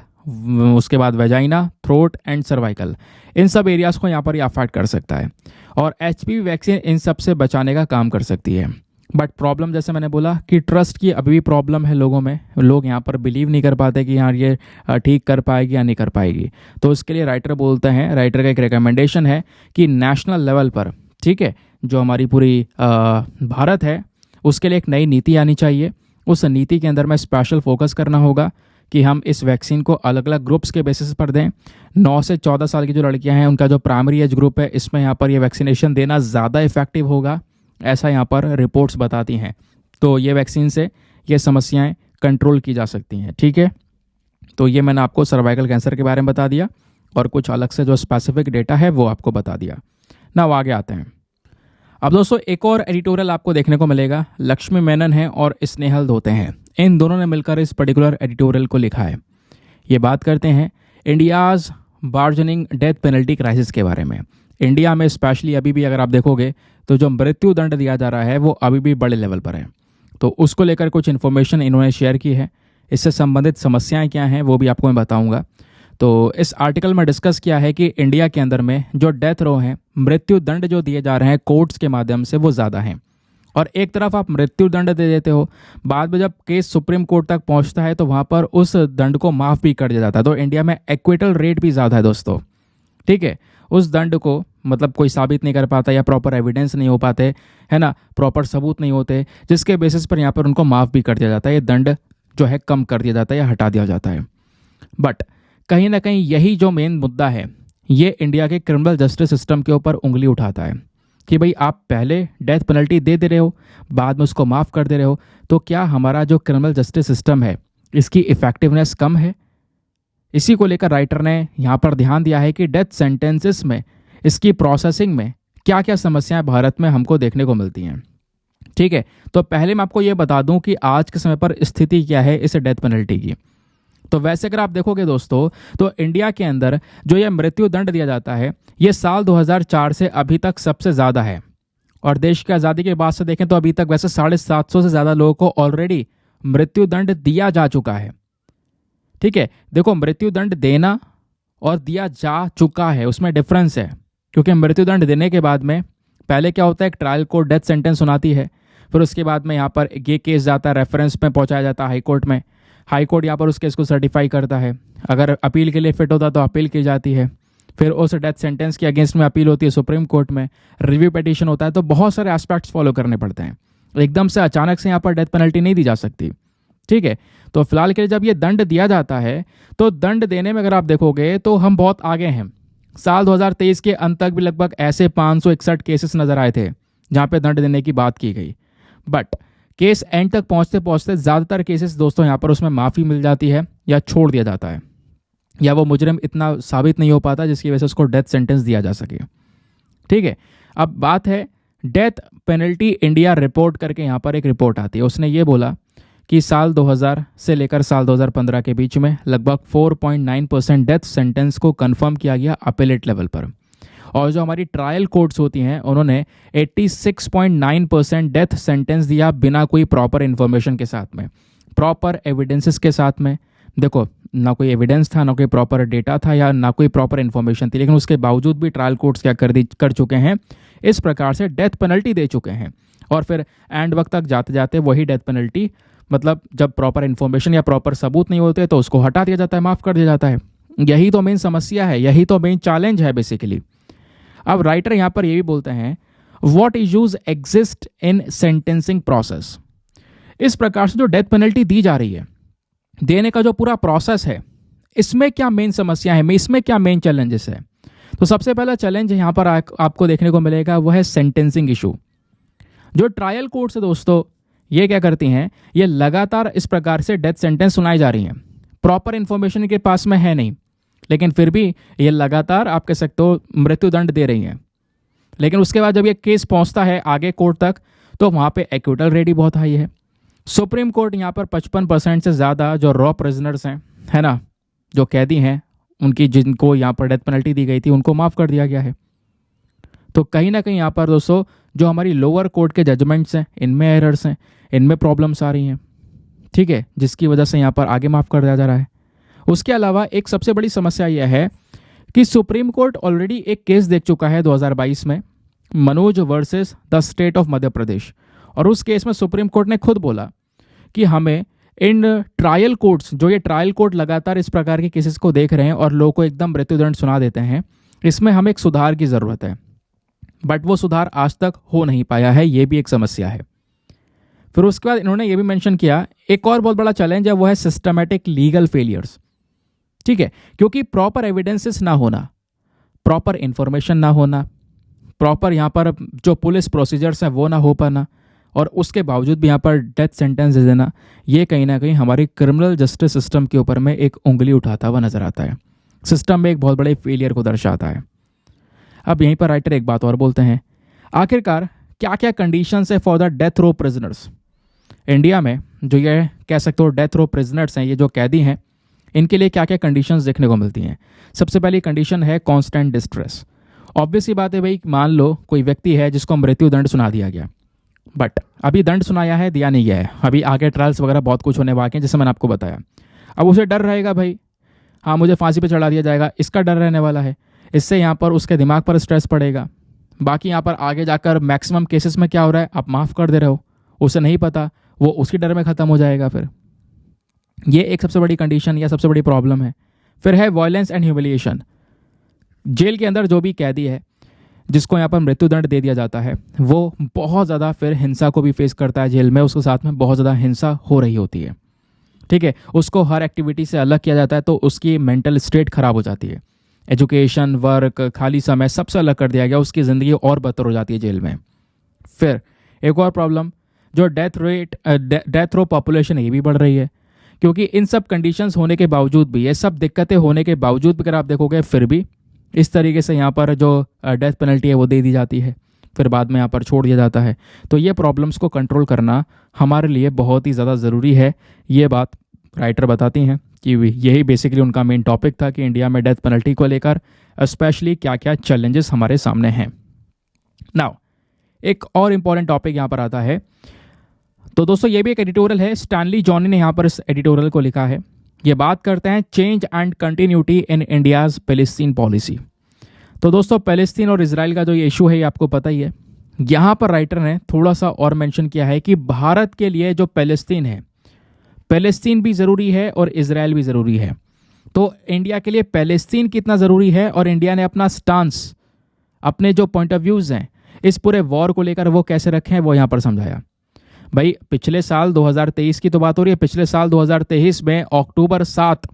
A: उसके बाद वेजाइना, थ्रोट एंड सर्वाइकल, इन सब एरियाज़ को यहाँ पर ये अफेक्ट कर सकता है और एचपीवी वैक्सीन इन सब से बचाने का काम कर सकती है। बट प्रॉब्लम जैसे मैंने बोला कि ट्रस्ट की अभी भी प्रॉब्लम है लोगों में। लोग यहाँ पर बिलीव नहीं कर पाते कि यार ये ठीक कर पाएगी या नहीं कर पाएगी। तो उसके लिए राइटर बोलते हैं, राइटर का एक रिकमेंडेशन है कि नेशनल लेवल पर, ठीक है, जो हमारी पूरी भारत है उसके लिए एक नई नीति आनी चाहिए। उस नीति के अंदर में स्पेशल फोकस करना होगा कि हम इस वैक्सीन को अलग अलग ग्रुप्स के बेसिस पर दें। 9 से 14 साल की जो लड़कियां हैं उनका जो प्राइमरी एज ग्रुप है, इसमें यहाँ पर ये वैक्सीनेशन देना ज़्यादा इफेक्टिव होगा, ऐसा यहाँ पर रिपोर्ट्स बताती हैं। तो ये वैक्सीन से ये समस्याएं कंट्रोल की जा सकती हैं। ठीक है, तो ये मैंने आपको सर्वाइकल कैंसर के बारे में बता दिया और कुछ अलग से जो स्पेसिफिक डेटा है वो आपको बता दिया ना। वो आगे आते हैं। अब दोस्तों एक और एडिटोरियल आपको देखने को मिलेगा, लक्ष्मी मेनन है और स्नेहल धोते हैं, इन दोनों ने मिलकर इस पर्टिकुलर एडिटोरियल को लिखा है। ये बात करते हैं इंडियाज़ बार्जनिंग डेथ पेनल्टी क्राइसिस के बारे में। इंडिया में स्पेशली अभी भी अगर आप देखोगे तो जो मृत्यु दंड दिया जा रहा है वो अभी भी बड़े लेवल पर है। तो उसको लेकर कुछ इन्फॉर्मेशन इन्होंने शेयर की है, इससे संबंधित समस्याएं क्या हैं वो भी आपको मैं बताऊंगा। तो इस आर्टिकल में डिस्कस किया है कि इंडिया के अंदर में जो डेथ रो हैं, मृत्यु दंड जो दिए जा रहे हैं कोर्ट्स के माध्यम से वो ज़्यादा हैं। और एक तरफ आप मृत्यु दंड दे देते हो, बाद में जब केस सुप्रीम कोर्ट तक पहुंचता है तो वहाँ पर उस दंड को माफ़ भी कर दिया जाता है। तो इंडिया में एक्विटल रेट भी ज़्यादा है दोस्तों। ठीक है, उस दंड को मतलब कोई साबित नहीं कर पाता या प्रॉपर एविडेंस नहीं हो पाते, है ना, प्रॉपर सबूत नहीं होते, जिसके बेसिस पर यहाँ पर उनको माफ़ भी कर दिया जाता है, ये दंड जो है कम कर दिया जाता है या हटा दिया जाता है। बट कहीं ना कहीं यही जो मेन मुद्दा है, ये इंडिया के क्रिमिनल जस्टिस सिस्टम के ऊपर उंगली उठाता है कि भाई आप पहले डेथ पेनल्टी दे रहे हो, बाद में उसको माफ़ कर दे रहे हो, तो क्या हमारा जो क्रिमिनल जस्टिस सिस्टम है इसकी इफ़ेक्टिवनेस कम है? इसी को लेकर राइटर ने यहाँ पर ध्यान दिया है कि डेथ सेंटेंसेस में, इसकी प्रोसेसिंग में क्या क्या समस्याएं भारत में हमको देखने को मिलती हैं। ठीक है, तो पहले मैं आपको ये बता दूं कि आज के समय पर स्थिति क्या है इस डेथ पेनल्टी की। तो वैसे अगर आप देखोगे दोस्तों तो इंडिया के अंदर जो ये मृत्यु दंड दिया जाता है ये साल 2004 से अभी तक सबसे ज़्यादा है। और देश की आज़ादी के बाद से देखें तो अभी तक वैसे 750 से ज़्यादा लोगों को ऑलरेडी मृत्यु दंड दिया जा चुका है। ठीक है, देखो मृत्यु दंड देना और दिया जा चुका है उसमें डिफरेंस है, क्योंकि मृत्यु दंड देने के बाद में पहले क्या होता है, एक ट्रायल कोर्ट डेथ सेंटेंस सुनाती है, फिर उसके बाद में यहाँ पर ये केस जाता है, रेफरेंस में पहुँचाया जाता है हाई कोर्ट में, हाई कोर्ट यहाँ पर उस केस को सर्टिफाई करता है, अगर अपील के लिए फिट होता तो अपील की जाती है, फिर उस डेथ सेंटेंस के अगेंस्ट में अपील होती है सुप्रीम कोर्ट में, रिव्यू पिटीशन होता है। तो बहुत सारे एस्पेक्ट्स फॉलो करने पड़ते हैं, एकदम से अचानक से यहाँ पर डेथ पेनल्टी नहीं दी जा सकती। ठीक है, तो फिलहाल के लिए जब ये दंड दिया जाता है तो दंड देने में अगर आप देखोगे तो हम बहुत आगे हैं। साल 2023 के अंत तक भी लगभग ऐसे 561 केसेस नजर आए थे जहाँ पे दंड देने की बात की गई, बट केस एंड तक पहुँचते पहुँचते ज़्यादातर केसेस दोस्तों यहाँ पर उसमें माफ़ी मिल जाती है या छोड़ दिया जाता है, या वो मुजरिम इतना साबित नहीं हो पाता जिसकी वजह से उसको डेथ सेंटेंस दिया जा सके। ठीक है, अब बात है डेथ पेनल्टी इंडिया रिपोर्ट करके यहाँ पर एक रिपोर्ट आती है, उसने ये बोला कि साल 2000 से लेकर साल 2015 के बीच में लगभग 4.9% डेथ सेंटेंस को कंफर्म किया गया अपीलेट लेवल पर, और जो हमारी ट्रायल कोर्ट्स होती हैं उन्होंने 86.9% डेथ सेंटेंस दिया बिना कोई प्रॉपर इन्फॉर्मेशन के साथ में, प्रॉपर एविडेंसेस के साथ में। देखो ना कोई एविडेंस था, ना कोई प्रॉपर डेटा था, या ना कोई प्रॉपर इन्फॉर्मेशन थी, लेकिन उसके बावजूद भी ट्रायल कोर्ट्स क्या कर चुके हैं, इस प्रकार से डेथ पेनल्टी दे चुके हैं, और फिर एंड वक्त तक जाते जाते वही डेथ पेनल्टी मतलब जब प्रॉपर इन्फॉर्मेशन या प्रॉपर सबूत नहीं होते तो उसको हटा दिया जाता है, माफ़ कर दिया जाता है। यही तो मेन समस्या है, यही तो मेन चैलेंज है बेसिकली। अब राइटर यहाँ पर ये भी बोलते हैं, what issues exist in sentencing process. इस प्रकार से जो डेथ पेनल्टी दी जा रही है, देने का जो पूरा प्रोसेस है, इसमें क्या मेन समस्या है, इसमें क्या मेन चैलेंजेस है। तो सबसे पहला चैलेंज यहाँ पर आपको देखने को मिलेगा, वो है सेंटेंसिंग इशू। जो ट्रायल कोर्ट्स है दोस्तों, ये क्या करती हैं, ये लगातार इस प्रकार से डेथ सेंटेंस सुनाई जा रही हैं। प्रॉपर इन्फॉर्मेशन के पास में है नहीं, लेकिन फिर भी ये लगातार आप कह सकते हो मृत्युदंड दे रही हैं। लेकिन उसके बाद जब ये केस पहुंचता है आगे कोर्ट तक, तो वहाँ पे एक्विटल रेट ही बहुत हाई है। सुप्रीम कोर्ट यहाँ पर 55% से ज़्यादा जो रॉ प्रिजनर्स हैं, है ना, जो कैदी हैं, उनकी जिनको यहाँ पर डेथ पेनल्टी दी गई थी, उनको माफ़ कर दिया गया है। तो कहीं ना कहीं यहाँ पर दोस्तों जो हमारी लोअर कोर्ट के जजमेंट्स हैं, इनमें एरर्स हैं, इनमें प्रॉब्लम्स आ रही हैं, ठीक है, जिसकी वजह से यहाँ पर आगे माफ़ कर दिया जा रहा है। उसके अलावा एक सबसे बड़ी समस्या यह है कि सुप्रीम कोर्ट ऑलरेडी एक केस देख चुका है 2022 में, Manoj versus the state of Madhya Pradesh. और उस केस में सुप्रीम कोर्ट ने खुद बोला कि हमें इन ट्रायल कोर्ट्स, जो ये ट्रायल कोर्ट लगातार इस प्रकार के केसेस को देख रहे हैं और लोगों को एकदम मृत्युदंड सुना देते हैं, इसमें हमें एक सुधार की ज़रूरत है। बट वो सुधार आज तक हो नहीं पाया है, ये भी एक समस्या है। फिर उसके बाद इन्होंने ये भी मेंशन किया, एक और बहुत बड़ा चैलेंज है, वो है सिस्टमैटिक लीगल फेलियर्स। ठीक है, क्योंकि प्रॉपर एविडेंसेस ना होना, प्रॉपर इंफॉर्मेशन ना होना, प्रॉपर यहाँ पर जो पुलिस प्रोसीजर्स हैं वो ना हो पाना, और उसके बावजूद भी यहाँ पर डेथ सेंटेंस दे देना, ये कहीं ना कहीं हमारी क्रिमिनल जस्टिस सिस्टम के ऊपर में एक उंगली उठाता हुआ नजर आता है, सिस्टम में एक बहुत बड़े फेलियर को दर्शाता है। अब यहीं पर राइटर एक बात और बोलते हैं, आखिरकार क्या क्या कंडीशंस है for the death row prisoners. India में जो ये कह सकते हो डेथ रो प्रिजनर्स हैं, ये जो कैदी हैं, इनके लिए क्या क्या कंडीशंस देखने को मिलती हैं। सबसे पहली कंडीशन है कांस्टेंट डिस्ट्रेस। ऑब्वियस सी बात है भाई, मान लो कोई व्यक्ति है जिसको मृत्यु दंड सुना दिया गया, बट अभी दंड सुनाया है, दिया नहीं गया है, अभी आगे ट्रायल्स वगैरह बहुत कुछ होने बाकी हैं, जैसे मैंने आपको बताया। अब उसे डर रहेगा भाई, हाँ मुझे फांसी पे चढ़ा दिया जाएगा, इसका डर रहने वाला है। इससे यहाँ पर उसके दिमाग पर स्ट्रेस पड़ेगा। बाकी यहाँ पर आगे जाकर मैक्सिमम केसेस में क्या हो रहा है, आप माफ़ कर दे रहे हो, उसे नहीं पता, वो उसकी डर में ख़त्म हो जाएगा। फिर ये एक सबसे बड़ी कंडीशन या सबसे बड़ी प्रॉब्लम है। फिर है वायलेंस एंड ह्यूमिलिएशन। जेल के अंदर जो भी कैदी है जिसको यहाँ पर मृत्युदंड दे दिया जाता है, वो बहुत ज़्यादा फिर हिंसा को भी फेस करता है जेल में, उसके साथ में बहुत ज़्यादा हिंसा हो रही होती है। ठीक है, उसको हर एक्टिविटी से अलग किया जाता है, तो उसकी मेंटल स्टेट खराब हो जाती है। एजुकेशन, वर्क, खाली समय सबसे अलग कर दिया गया, उसकी ज़िंदगी और बदतर हो जाती है जेल में। फिर एक और प्रॉब्लम, जो डेथ रो पॉपुलेशन है, ये भी बढ़ रही है, क्योंकि इन सब कंडीशंस होने के बावजूद भी, ये सब दिक्कतें होने के बावजूद भी अगर आप देखोगे, फिर भी इस तरीके से यहाँ पर जो डेथ पेनल्टी है वो दे दी जाती है, फिर बाद में यहाँ पर छोड़ दिया जाता है। तो ये प्रॉब्लम्स को कंट्रोल करना हमारे लिए बहुत ही ज़्यादा ज़रूरी है। ये बात राइटर बताती हैं कि यही बेसिकली उनका मेन टॉपिक था कि इंडिया में डेथ पेनल्टी को लेकर स्पेशली क्या क्या चैलेंजेस हमारे सामने हैं। नाउ एक और इम्पॉर्टेंट टॉपिक यहाँ पर आता है। तो दोस्तों ये भी एक एडिटोरियल है, स्टैनली जॉनी ने यहाँ पर इस एडिटोरियल को लिखा है। ये बात करते हैं change and continuity in India's Palestine policy. तो दोस्तों पैलेस्तीन और इजराइल का जो ये इशू है, ये आपको पता ही है। यहाँ पर राइटर ने थोड़ा सा और मेंशन किया है कि भारत के लिए जो पैलेस्तीन है, पैलेस्तीन भी ज़रूरी है और इजराइल भी ज़रूरी है। तो इंडिया के लिए पैलेस्तीन कितना ज़रूरी है और इंडिया ने अपना स्टांस, अपने जो पॉइंट ऑफ व्यूज़ हैं इस पूरे वॉर को लेकर वो कैसे रखे हैं, वो यहाँ पर समझाया। भाई पिछले साल 2023 की तो बात हो रही है, पिछले साल 2023 में अक्टूबर 7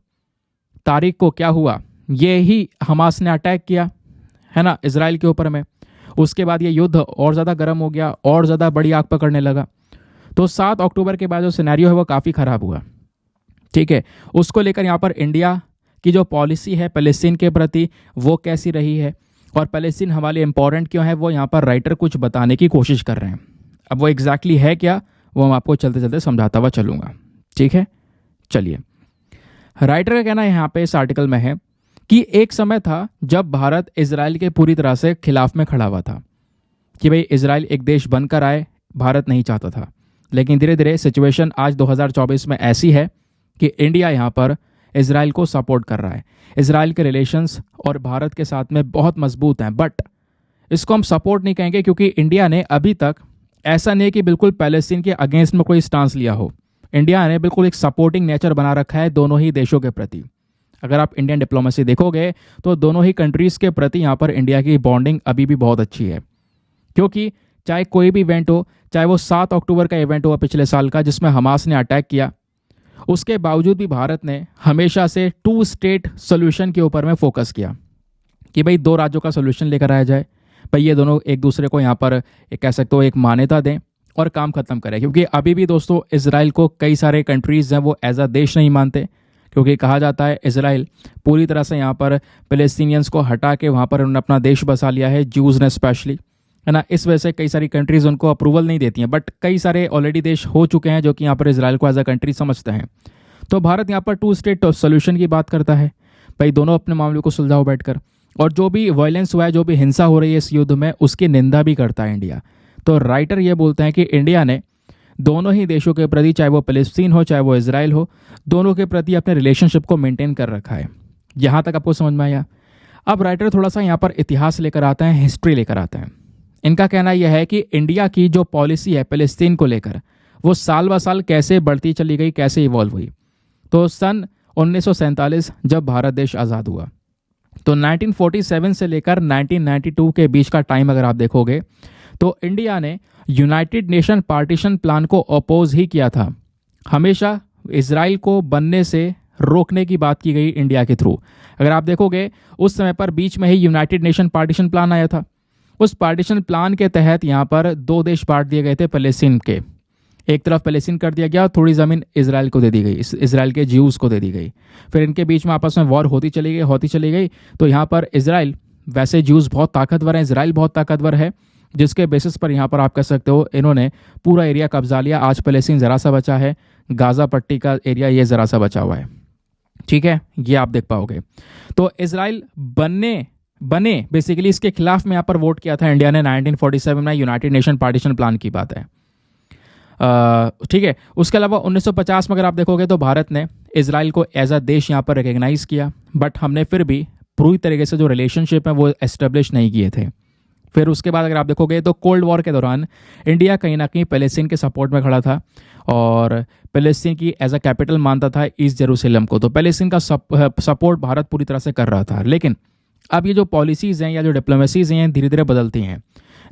A: तारीख को क्या हुआ, ये ही हमास ने अटैक किया है ना इजराइल के ऊपर में। उसके बाद ये युद्ध और ज़्यादा गर्म हो गया, और ज़्यादा बड़ी आग पकड़ने लगा। तो 7 अक्टूबर के बाद जो सिनेरियो है वो काफ़ी ख़राब हुआ। ठीक है, उसको लेकर यहाँ पर इंडिया की जो पॉलिसी है पैलेस्टीन के प्रति वो कैसी रही है, और पैलेस्टीन हमारे लिए इम्पॉर्टेंट क्यों है, वो यहाँ पर राइटर कुछ बताने की कोशिश कर रहे हैं। अब वो एग्जैक्टली है क्या, वो मैं आपको चलते चलते समझाता हुआ चलूँगा। ठीक है, चलिए। राइटर का कहना यहाँ पे इस आर्टिकल में है कि एक समय था जब भारत इजराइल के पूरी तरह से खिलाफ में खड़ा हुआ था कि भाई इजराइल एक देश बनकर आए, भारत नहीं चाहता था। लेकिन धीरे धीरे सिचुएशन आज 2024 में ऐसी है कि इंडिया यहाँ पर इजराइल को सपोर्ट कर रहा है। इजराइल के रिलेशंस और भारत के साथ में बहुत मजबूत हैं, बट इसको हम सपोर्ट नहीं कहेंगे क्योंकि इंडिया ने अभी तक ऐसा नहीं कि बिल्कुल पैलेस्टीन के अगेंस्ट में कोई स्टांस लिया हो। इंडिया ने बिल्कुल एक सपोर्टिंग नेचर बना रखा है दोनों ही देशों के प्रति। अगर आप इंडियन डिप्लोमेसी देखोगे तो दोनों ही कंट्रीज़ के प्रति यहाँ पर इंडिया की बॉन्डिंग अभी भी बहुत अच्छी है, क्योंकि चाहे कोई भी इवेंट हो, चाहे वो 7 अक्टूबर का इवेंट हुआ पिछले साल का जिसमें हमास ने अटैक किया, उसके बावजूद भी भारत ने हमेशा से 2 स्टेट सोल्यूशन के ऊपर में फोकस किया कि भाई 2 राज्यों का सोल्यूशन लेकर आया जाए, भाई ये दोनों एक दूसरे को यहाँ पर एक कह सकते हो एक मान्यता दें और काम खत्म करें। क्योंकि अभी भी दोस्तों इसराइल को कई सारे कंट्रीज़ हैं वो एज अ देश नहीं मानते, क्योंकि कहा जाता है इसराइल पूरी तरह से यहाँ पर पैलेस्टीनियंस को हटा के वहाँ पर उन्होंने अपना देश बसा लिया है, ज्यूज़ ने स्पेशली, है ना। इस वजह से कई सारी कंट्रीज़ उनको अप्रूवल नहीं देती हैं, बट कई सारे ऑलरेडी देश हो चुके हैं जो कि यहाँ पर इसराइल को एज अ कंट्री समझते हैं। तो भारत यहाँ पर 2 स्टेट सोल्यूशन की बात करता है, भाई दोनों अपने मामले को सुलझाओ बैठकर, और जो भी वायलेंस हुआ है, जो भी हिंसा हो रही है इस युद्ध में, उसकी निंदा भी करता है इंडिया। तो राइटर ये बोलते हैं कि इंडिया ने दोनों ही देशों के प्रति, चाहे वो फ़लस्तीन हो चाहे वो इसराइल हो, दोनों के प्रति अपने रिलेशनशिप को मेंटेन कर रखा है। यहाँ तक आपको समझ में आया। अब राइटर थोड़ा सा यहाँ पर इतिहास लेकर आते हैं, हिस्ट्री लेकर आते हैं। इनका कहना यह है कि इंडिया की जो पॉलिसी है फ़लस्तीन को लेकर, वो साल ब साल कैसे बढ़ती चली गई, कैसे इवॉल्व हुई। तो सन 1947 जब भारत देश आज़ाद हुआ, तो 1947 से लेकर 1992 के बीच का टाइम अगर आप देखोगे तो इंडिया ने यूनाइटेड नेशन पार्टीशन प्लान को अपोज ही किया था। हमेशा इजराइल को बनने से रोकने की बात की गई इंडिया के थ्रू। अगर आप देखोगे उस समय पर बीच में ही यूनाइटेड नेशन पार्टीशन प्लान आया था। उस पार्टीशन प्लान के तहत यहाँ पर 2 देश बांट दिए गए थे फ़लस्तीन के। एक तरफ फ़लस्तीन कर दिया गया, थोड़ी ज़मीन इसराइल को दे दी गई, इसराइल के ज्यूज़ को दे दी गई। फिर इनके बीच में आपस में वॉर होती चली गई। तो यहाँ पर इसराइल, वैसे ज्यूज़ बहुत ताकतवर हैं, इसराइल बहुत ताकतवर है, जिसके बेसिस पर यहाँ पर आप कह सकते हो इन्होंने पूरा एरिया कब्जा लिया। आज फ़लस्तीन ज़रा सा बचा है, गाज़ा पट्टी का एरिया ये ज़रा सा बचा हुआ है, ठीक है, ये आप देख पाओगे। तो इसराइल बने बेसिकली इसके खिलाफ में यहाँ पर वोट किया था इंडिया ने 1947 में, यूनाइटेड नेशन पार्टीशन प्लान की बात है, ठीक है। उसके अलावा 1950 में अगर आप देखोगे तो भारत ने इसराइल को एज अ देश यहाँ पर रिकग्नाइज़ किया, बट हमने फिर भी पूरी तरीके से जो रिलेशनशिप है वो एस्टेब्लिश नहीं किए थे। फिर उसके बाद अगर आप देखोगे तो कोल्ड वॉर के दौरान इंडिया कहीं ना कहीं फ़लस्तीन के सपोर्ट में खड़ा था और फ़लस्तीन की एज अ कैपिटल मानता था ईस्ट जेरूसलम को। तो फ़लस्तीन का सपोर्ट भारत पूरी तरह से कर रहा था। लेकिन अब ये जो पॉलिसीज़ हैं या जो डिप्लोमेसीज़ हैं धीरे धीरे बदलती हैं।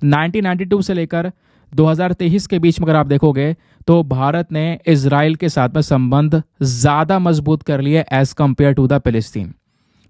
A: 1992 से लेकर 2023 के बीच में अगर आप देखोगे तो भारत ने इजराइल के साथ में संबंध ज़्यादा मजबूत कर लिए एज़ कम्पेयर टू द फ़लस्तीन।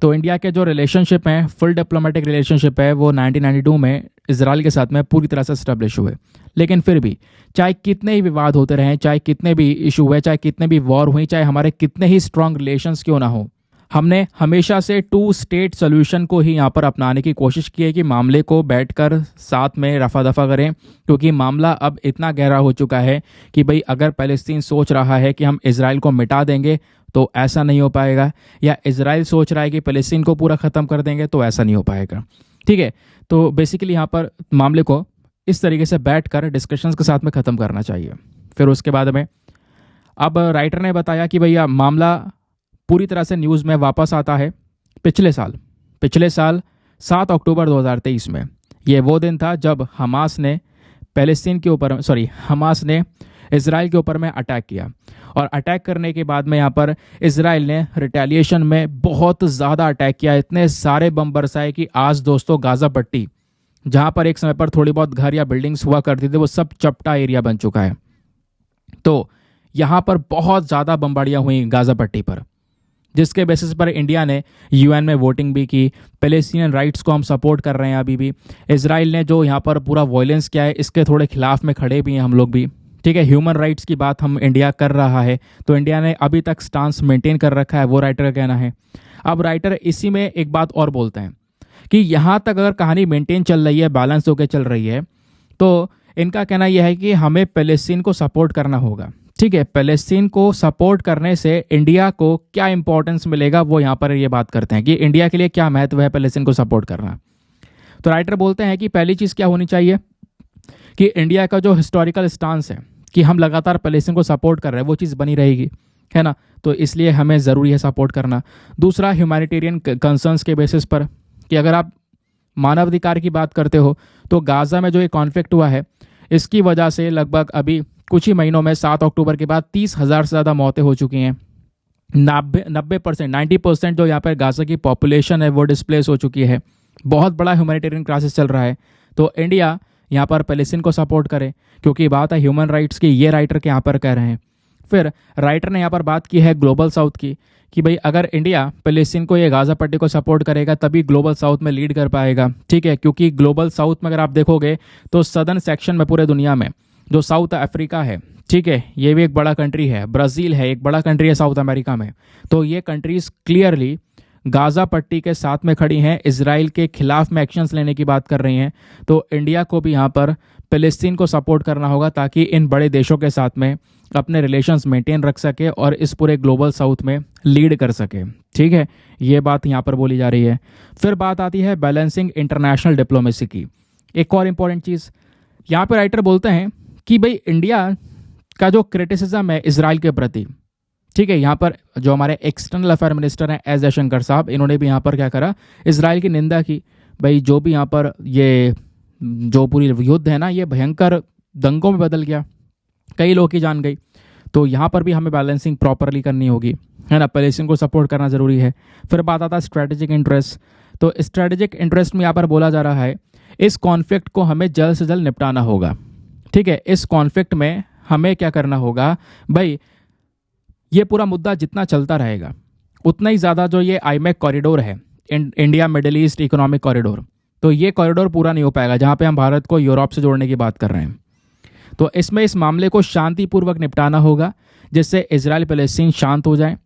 A: तो इंडिया के जो रिलेशनशिप हैं, फुल डिप्लोमेटिक रिलेशनशिप है, वो 1992 में इजराइल के साथ में पूरी तरह से स्टैब्लिश हुए। लेकिन फिर भी चाहे कितने ही विवाद होते रहें, चाहे कितने भी इशू हुए, चाहे कितने भी वॉर हुई, चाहे हमारे कितने ही स्ट्रांग रिलेशंस क्यों ना हो, हमने हमेशा से 2 स्टेट सोल्यूशन को ही यहाँ पर अपनाने की कोशिश की है कि मामले को बैठकर साथ में रफा दफा करें। क्योंकि मामला अब इतना गहरा हो चुका है कि भाई अगर फ़लस्तीन सोच रहा है कि हम इजराइल को मिटा देंगे तो ऐसा नहीं हो पाएगा, या इजराइल सोच रहा है कि फ़लस्तीन को पूरा ख़त्म कर देंगे तो ऐसा नहीं हो पाएगा, ठीक है। तो बेसिकली यहाँ पर मामले को इस तरीके से बैठकर डिस्कशंस के साथ में ख़त्म करना चाहिए। फिर उसके बाद में अब राइटर ने बताया कि भैया मामला पूरी तरह से न्यूज़ में वापस आता है पिछले साल 7 अक्टूबर 2023 में। ये वो दिन था जब हमास ने इजराइल के ऊपर में अटैक किया, और अटैक करने के बाद में यहाँ पर इजराइल ने रिटेलिएशन में बहुत ज़्यादा अटैक किया। इतने सारे बम बरसाए कि आज दोस्तों गाज़ा पट्टी, जहाँ पर एक समय पर थोड़ी बहुत घर या बिल्डिंग्स हुआ करती थी, वो सब चपटा एरिया बन चुका है। तो यहाँ पर बहुत ज़्यादा बमबारियाँ हुई गाज़ा पट्टी पर, जिसके बेसिस पर इंडिया ने यूएन में वोटिंग भी की। पैलेस्टीनियन राइट्स को हम सपोर्ट कर रहे हैं अभी भी। इजराइल ने जो यहाँ पर पूरा वायलेंस किया है इसके थोड़े खिलाफ में खड़े भी हैं हम लोग भी, ठीक है। ह्यूमन राइट्स की बात हम इंडिया कर रहा है, तो इंडिया ने अभी तक स्टांस मेंटेन कर रखा है, वो राइटर का कहना है। अब राइटर इसी में एक बात और बोलते हैं कि यहाँ तक अगर कहानी मेंटेन चल रही है, बैलेंस होकर चल रही है, तो इनका कहना यह है कि हमें पैलेस्टीन को सपोर्ट करना होगा, ठीक है। पैलेस्टीन को सपोर्ट करने से इंडिया को क्या इंपॉर्टेंस मिलेगा, वो यहाँ पर ये बात करते हैं कि इंडिया के लिए क्या महत्व है पैलेस्टीन को सपोर्ट करना। तो राइटर बोलते हैं कि पहली चीज़ क्या होनी चाहिए कि इंडिया का जो हिस्टोरिकल स्टांस है कि हम लगातार पैलेस्टीन को सपोर्ट कर रहे हैं, वो चीज़ बनी रहेगी, है ना। तो इसलिए हमें ज़रूरी है सपोर्ट करना। दूसरा, ह्यूमैनिटेरियन कंसर्न्स के बेसिस पर कि अगर आप मानवाधिकार की बात करते हो तो गाज़ा में जो ये कॉन्फ्लिक्ट हुआ है इसकी वजह से लगभग अभी कुछ ही महीनों में 7 अक्टूबर के बाद 30,000 से ज़्यादा मौतें हो चुकी हैं। 90% 90% जो यहाँ पर गाजा की पॉपुलेशन है वो डिस्प्लेस हो चुकी है। बहुत बड़ा ह्यूमैनिटेरियन क्राइसिस चल रहा है। तो इंडिया यहाँ पर पैलेस्टीन को सपोर्ट करे, क्योंकि बात है ह्यूमन राइट्स की, ये राइटर के यहाँ पर कह रहे हैं। फिर राइटर ने यहाँ पर बात की है ग्लोबल साउथ की, कि भाई अगर इंडिया पैलेस्टीन को, ये गाजा पट्टी को सपोर्ट करेगा तभी ग्लोबल साउथ में लीड कर पाएगा। ठीक है, क्योंकि ग्लोबल साउथ में अगर आप देखोगे तो सदर्न सेक्शन में पूरे दुनिया में जो साउथ अफ्रीका है, ठीक है, ये भी एक बड़ा कंट्री है, ब्राज़ील है, एक बड़ा कंट्री है साउथ अमेरिका में। तो ये कंट्रीज क्लियरली गाजा पट्टी के साथ में खड़ी हैं, इजराइल के खिलाफ में एक्शंस लेने की बात कर रही हैं। तो इंडिया को भी यहाँ पर पैलेस्टीन को सपोर्ट करना होगा, ताकि इन बड़े देशों के साथ में अपने रिलेशंस मेंटेन रख सके और इस पूरे ग्लोबल साउथ में लीड कर सके। ठीक है, ये बात यहाँ पर बोली जा रही है। फिर बात आती है बैलेंसिंग इंटरनेशनल डिप्लोमेसी की। एक और इम्पॉर्टेंट चीज़ यहाँ पर राइटर बोलते हैं कि भाई इंडिया का जो क्रिटिसिज्म है इसराइल के प्रति, ठीक है, यहाँ पर जो हमारे एक्सटर्नल अफेयर मिनिस्टर हैं एस जयशंकर साहब, इन्होंने भी यहाँ पर क्या करा, इसराइल की निंदा की। भाई जो भी यहाँ पर ये जो पूरी युद्ध है ना, ये भयंकर दंगों में बदल गया, कई लोगों की जान गई। तो यहाँ पर भी हमें बैलेंसिंग प्रॉपरली करनी होगी, है ना, पैलेस्टीन को सपोर्ट करना ज़रूरी है। फिर बात आता है स्ट्रेटेजिक इंटरेस्ट। तो स्ट्रेटेजिक इंटरेस्ट में यहाँ पर बोला जा रहा है इस कॉन्फ्लिक्ट को हमें जल्द से जल्द निपटाना होगा। ठीक है, इस कॉन्फ्लिक्ट में हमें क्या करना होगा भाई, ये पूरा मुद्दा जितना चलता रहेगा उतना ही ज़्यादा जो ये आईमेक कॉरिडोर है, India middle east economic corridor, तो ये कॉरिडोर पूरा नहीं हो पाएगा, जहाँ पे हम भारत को यूरोप से जोड़ने की बात कर रहे हैं। तो इसमें इस मामले को शांतिपूर्वक निपटाना होगा, जिससे इजराइल पैलेस्टीन शांत हो जाए,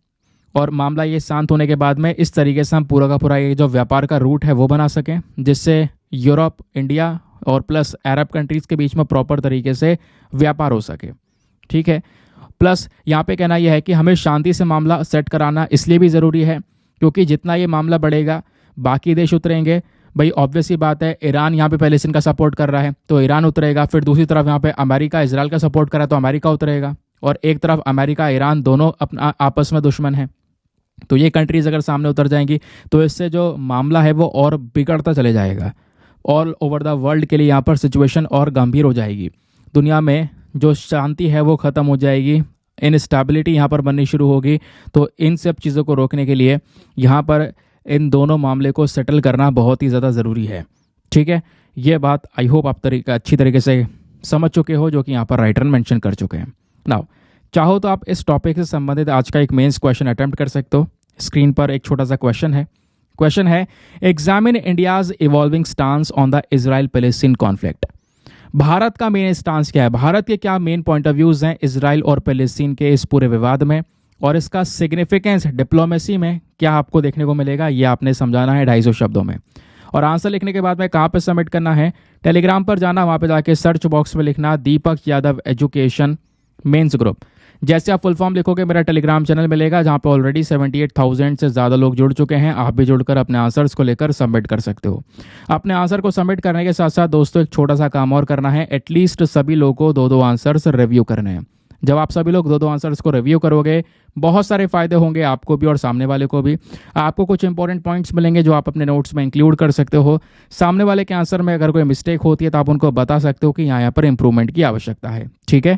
A: और मामला ये शांत होने के बाद में इस तरीके से हम पूरा का पूरा ये जो व्यापार का रूट है वो बना सकें, जिससे यूरोप, इंडिया और प्लस अरब कंट्रीज़ के बीच में प्रॉपर तरीके से व्यापार हो सके। ठीक है, प्लस यहाँ पे कहना यह है कि हमें शांति से मामला सेट कराना इसलिए भी ज़रूरी है, क्योंकि जितना ये मामला बढ़ेगा बाकी देश उतरेंगे। भाई ऑब्वियस ही बात है, ईरान यहाँ पे पैलेस्टीन का सपोर्ट कर रहा है तो ईरान उतरेगा, फिर दूसरी तरफ यहाँ पे अमेरिका इजराइल का सपोर्ट कर रहा है तो अमेरिका उतरेगा, और एक तरफ अमेरिका ईरान दोनों अपना आपस में दुश्मन है। तो ये कंट्रीज़ अगर सामने उतर जाएंगी तो इससे जो मामला है वो और बिगड़ता चले जाएगा। ऑल ओवर द वर्ल्ड के लिए यहाँ पर सिचुएशन और गंभीर हो जाएगी, दुनिया में जो शांति है वो ख़त्म हो जाएगी, इनस्टेबिलिटी यहाँ पर बननी शुरू होगी। तो इन सब चीज़ों को रोकने के लिए यहाँ पर इन दोनों मामले को सेटल करना बहुत ही ज़्यादा ज़रूरी है। ठीक है, ये बात आई होप आप अच्छी तरीके से समझ चुके हो, जो कि यहाँ पर राइटर मेंशन कर चुके हैं। नाउ चाहो तो आप इस टॉपिक से संबंधित आज का एक मेंस क्वेश्चन अटेम्प्ट कर सकते हो। स्क्रीन पर एक छोटा सा क्वेश्चन है examine India's evolving stance on the Israel Palestine conflict. Bharat का मेन स्टांस क्या है, भारत के क्या मेन पॉइंट ऑफ व्यूज़ हैं इजराइल और पैलेस्टीन के इस पूरे विवाद में, और इसका सिग्निफिकेंस डिप्लोमेसी में क्या आपको देखने को मिलेगा, ये आपने समझाना है 250 शब्दों में। और आंसर लिखने के बाद में कहाँ पे सबमिट करना है, टेलीग्राम पर जाना, वहाँ पे जाके सर्च बॉक्स में लिखना दीपक यादव एजुकेशन मेंस ग्रुप। जैसे आप फुल फॉर्म लिखोगे मेरा टेलीग्राम चैनल मिलेगा, जहाँ पे ऑलरेडी 78,000 से ज़्यादा लोग जुड़ चुके हैं। आप भी जुड़कर अपने आंसर्स को लेकर सबमिट कर सकते हो। अपने आंसर को सबमिट करने के साथ साथ दोस्तों एक छोटा सा काम और करना है, एटलीस्ट सभी लोगों को 2-2 आंसर्स रिव्यू करने हैं। जब आप सभी लोग 2-2 आंसर्स को रिव्यू करोगे बहुत सारे फायदे होंगे आपको भी और सामने वाले को भी। आपको कुछ इंपॉर्टेंट पॉइंट्स मिलेंगे जो आप अपने नोट्स में इंक्लूड कर सकते हो। सामने वाले के आंसर में अगर कोई मिस्टेक होती है तो आप उनको बता सकते हो कि यहाँ पर इंप्रूवमेंट की आवश्यकता है। ठीक है,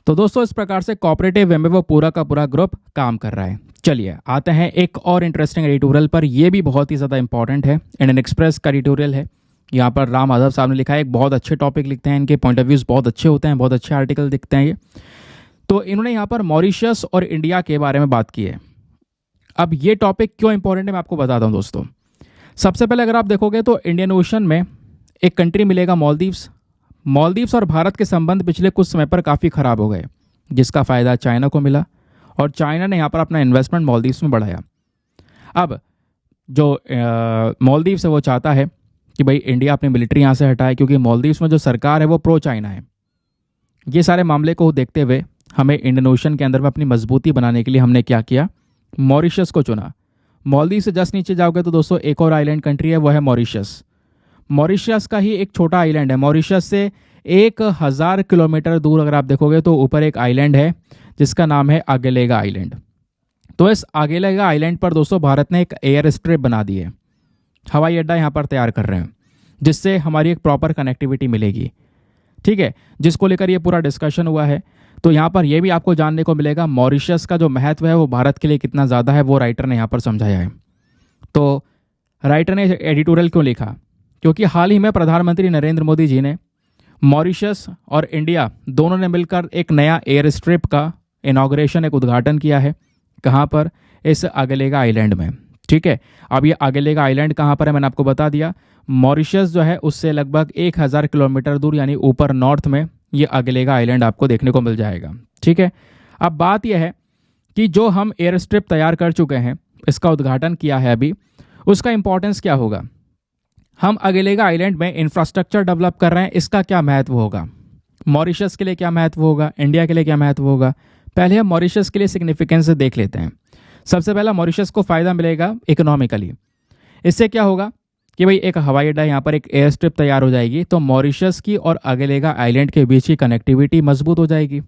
A: तो दोस्तों इस प्रकार से कोऑपरेटिव वे में वो पूरा का पूरा ग्रुप काम कर रहा है। चलिए आते हैं एक और इंटरेस्टिंग एडिटोरियल पर, यह भी बहुत ही ज़्यादा इंपॉर्टेंट है, इंडियन एक्सप्रेस का एडिटोरियल है। यहाँ पर राम माधव साहब ने लिखा है, एक बहुत अच्छे टॉपिक लिखते हैं, इनके पॉइंट ऑफ व्यूज़ बहुत अच्छे होते हैं, बहुत अच्छे आर्टिकल दिखते हैं ये। तो इन्होंने यहाँ पर मॉरिशस और इंडिया के बारे में बात की है। अब ये टॉपिक क्यों इंपॉर्टेंट है मैं आपको बताता हूँ दोस्तों। सबसे पहले अगर आप देखोगे तो इंडियन ओशन में एक कंट्री मिलेगा मालदीव्स और भारत के संबंध पिछले कुछ समय पर काफ़ी ख़राब हो गए, जिसका फ़ायदा चाइना को मिला और चाइना ने यहाँ पर अपना इन्वेस्टमेंट मालदीव्स में बढ़ाया। अब जो मालदीव्स है वो चाहता है कि भाई इंडिया अपनी मिलिट्री यहाँ से हटाए, क्योंकि मालदीव्स में जो सरकार है वो प्रो चाइना है। ये सारे मामले को देखते हुए हमें इंडियन ओशन के अंदर में अपनी मजबूती बनाने के लिए हमने क्या किया, मॉरिशस को चुना। मालदीव से जस्ट नीचे जाओगे तो दोस्तों एक और आइलैंड कंट्री है, वो है मॉरिशस। मॉरिशस का ही एक छोटा आइलैंड है, मॉरिशस से 1000 किलोमीटर दूर अगर आप देखोगे तो ऊपर एक आइलैंड है जिसका नाम है आगेलेगा आइलैंड। तो इस आगेलेगा आइलैंड पर दोस्तों भारत ने एक एयर स्ट्रिप बना दी है, हवाई अड्डा यहाँ पर तैयार कर रहे हैं, जिससे हमारी एक प्रॉपर कनेक्टिविटी मिलेगी। ठीक है, जिसको लेकर ये पूरा डिस्कशन हुआ है। तो यहाँ पर ये भी आपको जानने को मिलेगा मॉरिशस का जो महत्व है वो भारत के लिए कितना ज़्यादा है, वो राइटर ने यहाँ पर समझाया है। तो राइटर ने एडिटोरियल क्यों लिखा? क्योंकि हाल ही में प्रधानमंत्री नरेंद्र मोदी जी ने मॉरिशस और इंडिया दोनों ने मिलकर एक नया एयर स्ट्रिप का इनाग्रेशन, एक उद्घाटन किया है। कहाँ पर? इस अगलेगा आइलैंड में। ठीक है, अब ये अगलेगा आइलैंड कहाँ पर है मैंने आपको बता दिया। मॉरिशस जो है उससे लगभग 1000 किलोमीटर दूर यानी ऊपर नॉर्थ में ये अगलेगा आइलैंड आपको देखने को मिल जाएगा। ठीक है, अब बात यह है कि जो हम एयर स्ट्रिप तैयार कर चुके हैं, इसका उद्घाटन किया है अभी, उसका इंपॉर्टेंस क्या होगा? हम अगलेगा आइलैंड में इंफ्रास्ट्रक्चर डेवलप कर रहे हैं, इसका क्या महत्व होगा? मॉरिशस के लिए क्या महत्व होगा? इंडिया के लिए क्या महत्व होगा? पहले हम मॉरिशस के लिए सिग्निफिकेंस देख लेते हैं। सबसे पहला, मॉरिशस को फ़ायदा मिलेगा इकोनॉमिकली। इससे क्या होगा कि भाई एक हवाई अड्डा, यहाँ पर एक एयर स्ट्रिप तैयार हो जाएगी, तो मॉरिशस की और अगलेगा आइलैंड के बीच की कनेक्टिविटी मजबूत हो जाएगी।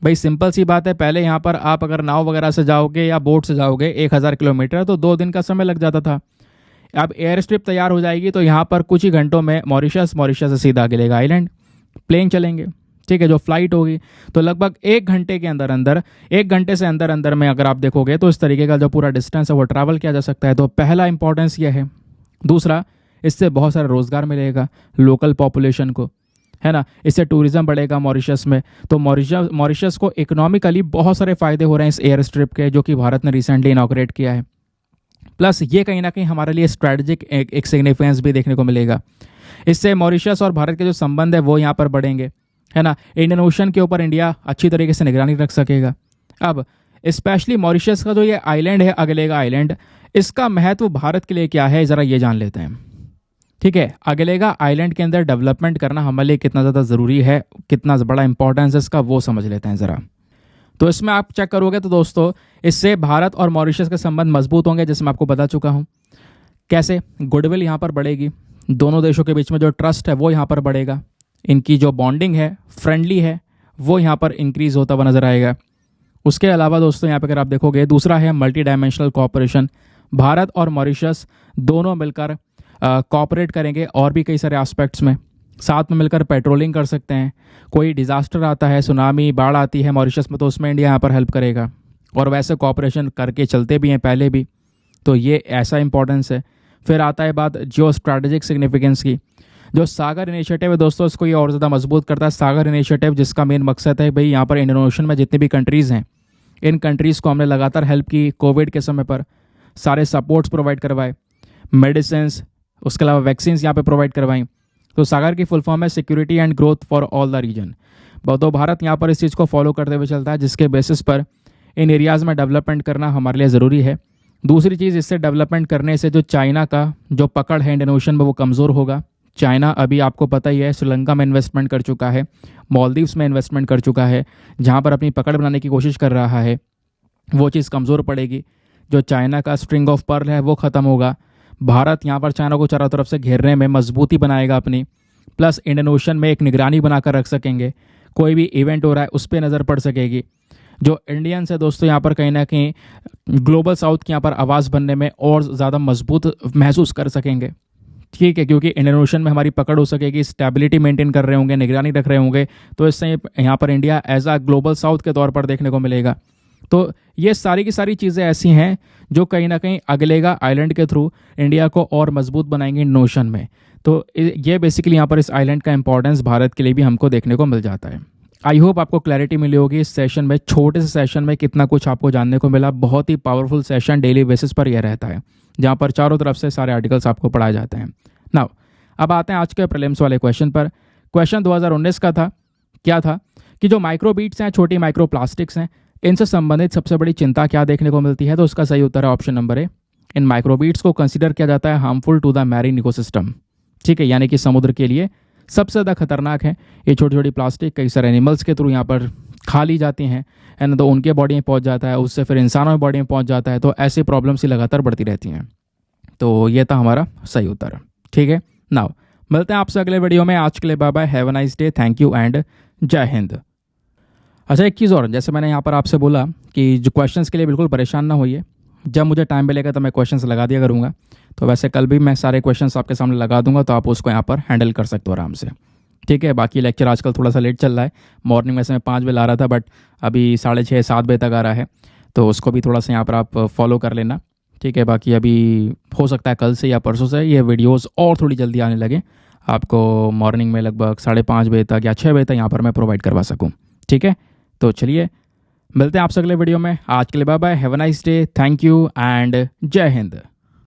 A: भाई सिंपल सी बात है, पहले यहाँ पर आप अगर नाव वगैरह से जाओगे या बोट से जाओगे 1000 किलोमीटर तो 2 दिन का समय लग जाता था। अब एयर स्ट्रिप तैयार हो जाएगी तो यहाँ पर कुछ ही घंटों में मॉरिशस से सीधा अगलेगा आइलैंड प्लेन चलेंगे। ठीक है, जो फ्लाइट होगी तो लगभग 1 घंटे के अंदर अंदर, 1 घंटे से अंदर अंदर में अगर आप देखोगे तो इस तरीके का जो पूरा डिस्टेंस है वो ट्रैवल किया जा सकता है। तो पहला इंपॉर्टेंस ये है। दूसरा, इससे बहुत सारा रोजगार मिलेगा लोकल पॉपुलेशन को, है ना। इससे टूरिज्म बढ़ेगा मॉरिशस में। तो मॉरिशस को इकोनॉमिकली बहुत सारे फायदे हो रहे हैं इस एयर स्ट्रिप के, जो कि भारत ने रिसेंटली इनॉग्रेट किया है। प्लस ये कहीं ना कहीं हमारे लिए स्ट्रैटेजिक एक सिग्निफिकेंस भी देखने को मिलेगा। इससे मॉरिशस और भारत के जो संबंध है वो यहाँ पर बढ़ेंगे, है ना। इंडियन ओशन के ऊपर इंडिया अच्छी तरीके से निगरानी रख सकेगा। अब स्पेशली मॉरिशस का जो ये आइलैंड है अगलेगा आइलैंड, इसका महत्व भारत के लिए क्या है ज़रा ये जान लेते हैं। ठीक है, अगलेगा आइलैंड के अंदर डेवलपमेंट करना हमारे लिए कितना ज़्यादा ज़रूरी है, कितना बड़ा इंपॉर्टेंस है इसका, वो समझ लेते हैं ज़रा। तो इसमें आप चेक करोगे तो दोस्तों इससे भारत और मॉरिशस के संबंध मजबूत होंगे, जैसे मैं आपको बता चुका हूँ। कैसे? गुडविल यहाँ पर बढ़ेगी, दोनों देशों के बीच में जो ट्रस्ट है वो यहाँ पर बढ़ेगा, इनकी जो बॉन्डिंग है, फ्रेंडली है, वो यहाँ पर इंक्रीज होता हुआ नजर आएगा। उसके अलावा दोस्तों यहाँ पर अगर आप देखोगे, दूसरा है मल्टी डायमेंशनल कोऑपरेशन। भारत और मॉरिशस दोनों मिलकर कोऑपरेट करेंगे और भी कई सारे एस्पेक्ट्स में, साथ में मिलकर पेट्रोलिंग कर सकते हैं। कोई डिज़ास्टर आता है, सुनामी, बाढ़ आती है मॉरिशस में, तो उसमें इंडिया यहाँ पर हेल्प करेगा। और वैसे कोऑपरेशन करके चलते भी हैं पहले भी, तो ये ऐसा इंपॉर्टेंस है। फिर आता है बात जियो स्ट्रैटेजिक सिग्निफिकेंस की। जो सागर इनिशिएटिव है दोस्तों, इसको ये और ज़्यादा मजबूत करता है। सागर इनिशिएटिव जिसका मेन मकसद है भाई यहाँ पर इंडियन ओशन में जितनी भी कंट्रीज़ हैं, इन कंट्रीज़ को हमने लगातार हेल्प की। कोविड के समय पर सारे सपोर्ट्स प्रोवाइड करवाए, मेडिसिन, उसके अलावा वैक्सीन यहाँ पे प्रोवाइड करवाई। तो सागर की फुल फॉर्म है security and growth for all the region. तो भारत यहाँ पर इस चीज़ को फॉलो करते हुए चलता है, जिसके बेसिस पर इन एरियाज़ में डेवलपमेंट करना हमारे लिए ज़रूरी है। दूसरी चीज़, इससे डेवलपमेंट करने से जो चाइना का जो पकड़ है इंडियन ओशन में वो कमज़ोर होगा। चाइना अभी आपको पता ही है श्रीलंका में इन्वेस्टमेंट कर चुका है, मालदीव्स में इन्वेस्टमेंट कर चुका है, जहाँ पर अपनी पकड़ बनाने की कोशिश कर रहा है। वो चीज़ कमज़ोर पड़ेगी। जो चाइना का स्ट्रिंग ऑफ पर्ल है वो ख़त्म होगा। भारत यहाँ पर चाइना को चारों तरफ से घेरने में मजबूती बनाएगा अपनी। प्लस इंडियन ओशन में एक निगरानी बनाकर रख सकेंगे, कोई भी इवेंट हो रहा है उस पर नज़र पड़ सकेगी। जो इंडियंस है दोस्तों यहाँ पर कहीं ना कहीं ग्लोबल साउथ की यहाँ पर आवाज़ बनने में और ज़्यादा मजबूत महसूस कर सकेंगे। ठीक है, क्योंकि इंडियन ओशन में हमारी पकड़ हो सकेगी, स्टेबिलिटी मेंटेन कर रहे होंगे, निगरानी रख रहे होंगे, तो इससे यहाँ पर इंडिया एज आ ग्लोबल साउथ के तौर पर देखने को मिलेगा। तो ये सारी की सारी चीज़ें ऐसी हैं जो कहीं ना कहीं अगलेगा आइलैंड के थ्रू इंडिया को और मजबूत बनाएंगे इंडियन ओशन में। तो ये बेसिकली यहाँ पर इस आइलैंड का इंपॉर्टेंस भारत के लिए भी हमको देखने को मिल जाता है। आई होप आपको क्लैरिटी मिली होगी इस सेशन में, छोटे से सेशन में कितना कुछ आपको जानने को मिला। बहुत ही पावरफुल सेशन डेली बेसिस पर यह रहता है, जहाँ पर चारों तरफ से सारे आर्टिकल्स आपको पढ़ाए जाते हैं। नाउ अब आते हैं आज के प्रीलिम्स वाले क्वेश्चन पर। क्वेश्चन 2019 का था, क्या था कि जो माइक्रोबीट्स हैं, छोटी माइक्रो प्लास्टिक्स हैं, इनसे संबंधित सबसे बड़ी चिंता क्या देखने को मिलती है? तो उसका सही उत्तर है ऑप्शन नंबर ए। इन माइक्रोबीट्स को कंसीडर किया जाता है harmful to the marine ecosystem. ठीक है, यानी कि समुद्र के लिए सबसे ज़्यादा खतरनाक है। ये छोटी छोटी प्लास्टिक कई सारे एनिमल्स के थ्रू यहाँ पर खा ली जाती हैं, है ना, तो उनके बॉडी में पहुँच जाता है, उससे फिर इंसानों में बॉडी में पहुँच जाता है। तो ऐसी प्रॉब्लम्स ही लगातार बढ़ती रहती हैं। तो ये था हमारा सही उत्तर। ठीक है, नाउ मिलते हैं आपसे अगले वीडियो में। आज के लिए bye bye, have a nice day, thank you and जय हिंद। अच्छा, एक चीज़ और, जैसे मैंने यहाँ पर आपसे बोला कि जो क्वेश्चंस के लिए बिल्कुल परेशान ना होइए, जब मुझे टाइम मिलेगा तो मैं क्वेश्चंस लगा दिया करूँगा। तो वैसे कल भी मैं सारे क्वेश्चंस आपके सामने लगा दूंगा, तो आप उसको यहाँ पर हैंडल कर सकते हो आराम से। ठीक है। बाकी लेक्चर आजकल थोड़ा सा लेट चल रहा है। मॉर्निंग में से मैं 5 बजे ला रहा था, बट अभी 6:30-7 बजे तक आ रहा है, तो उसको भी थोड़ा सा यहाँ पर आप फॉलो कर लेना। ठीक है। बाकी अभी हो सकता है कल से या परसों से ये वीडियोस और थोड़ी जल्दी आने लगे, आपको मॉर्निंग में लगभग 5:30 बजे तक या 6 बजे तक यहाँ पर मैं प्रोवाइड करवा सकूँ। ठीक है। तो चलिए मिलते हैं आपसे अगले वीडियो में। आज के लिए bye bye, have a nice day, thank you and जय हिंद।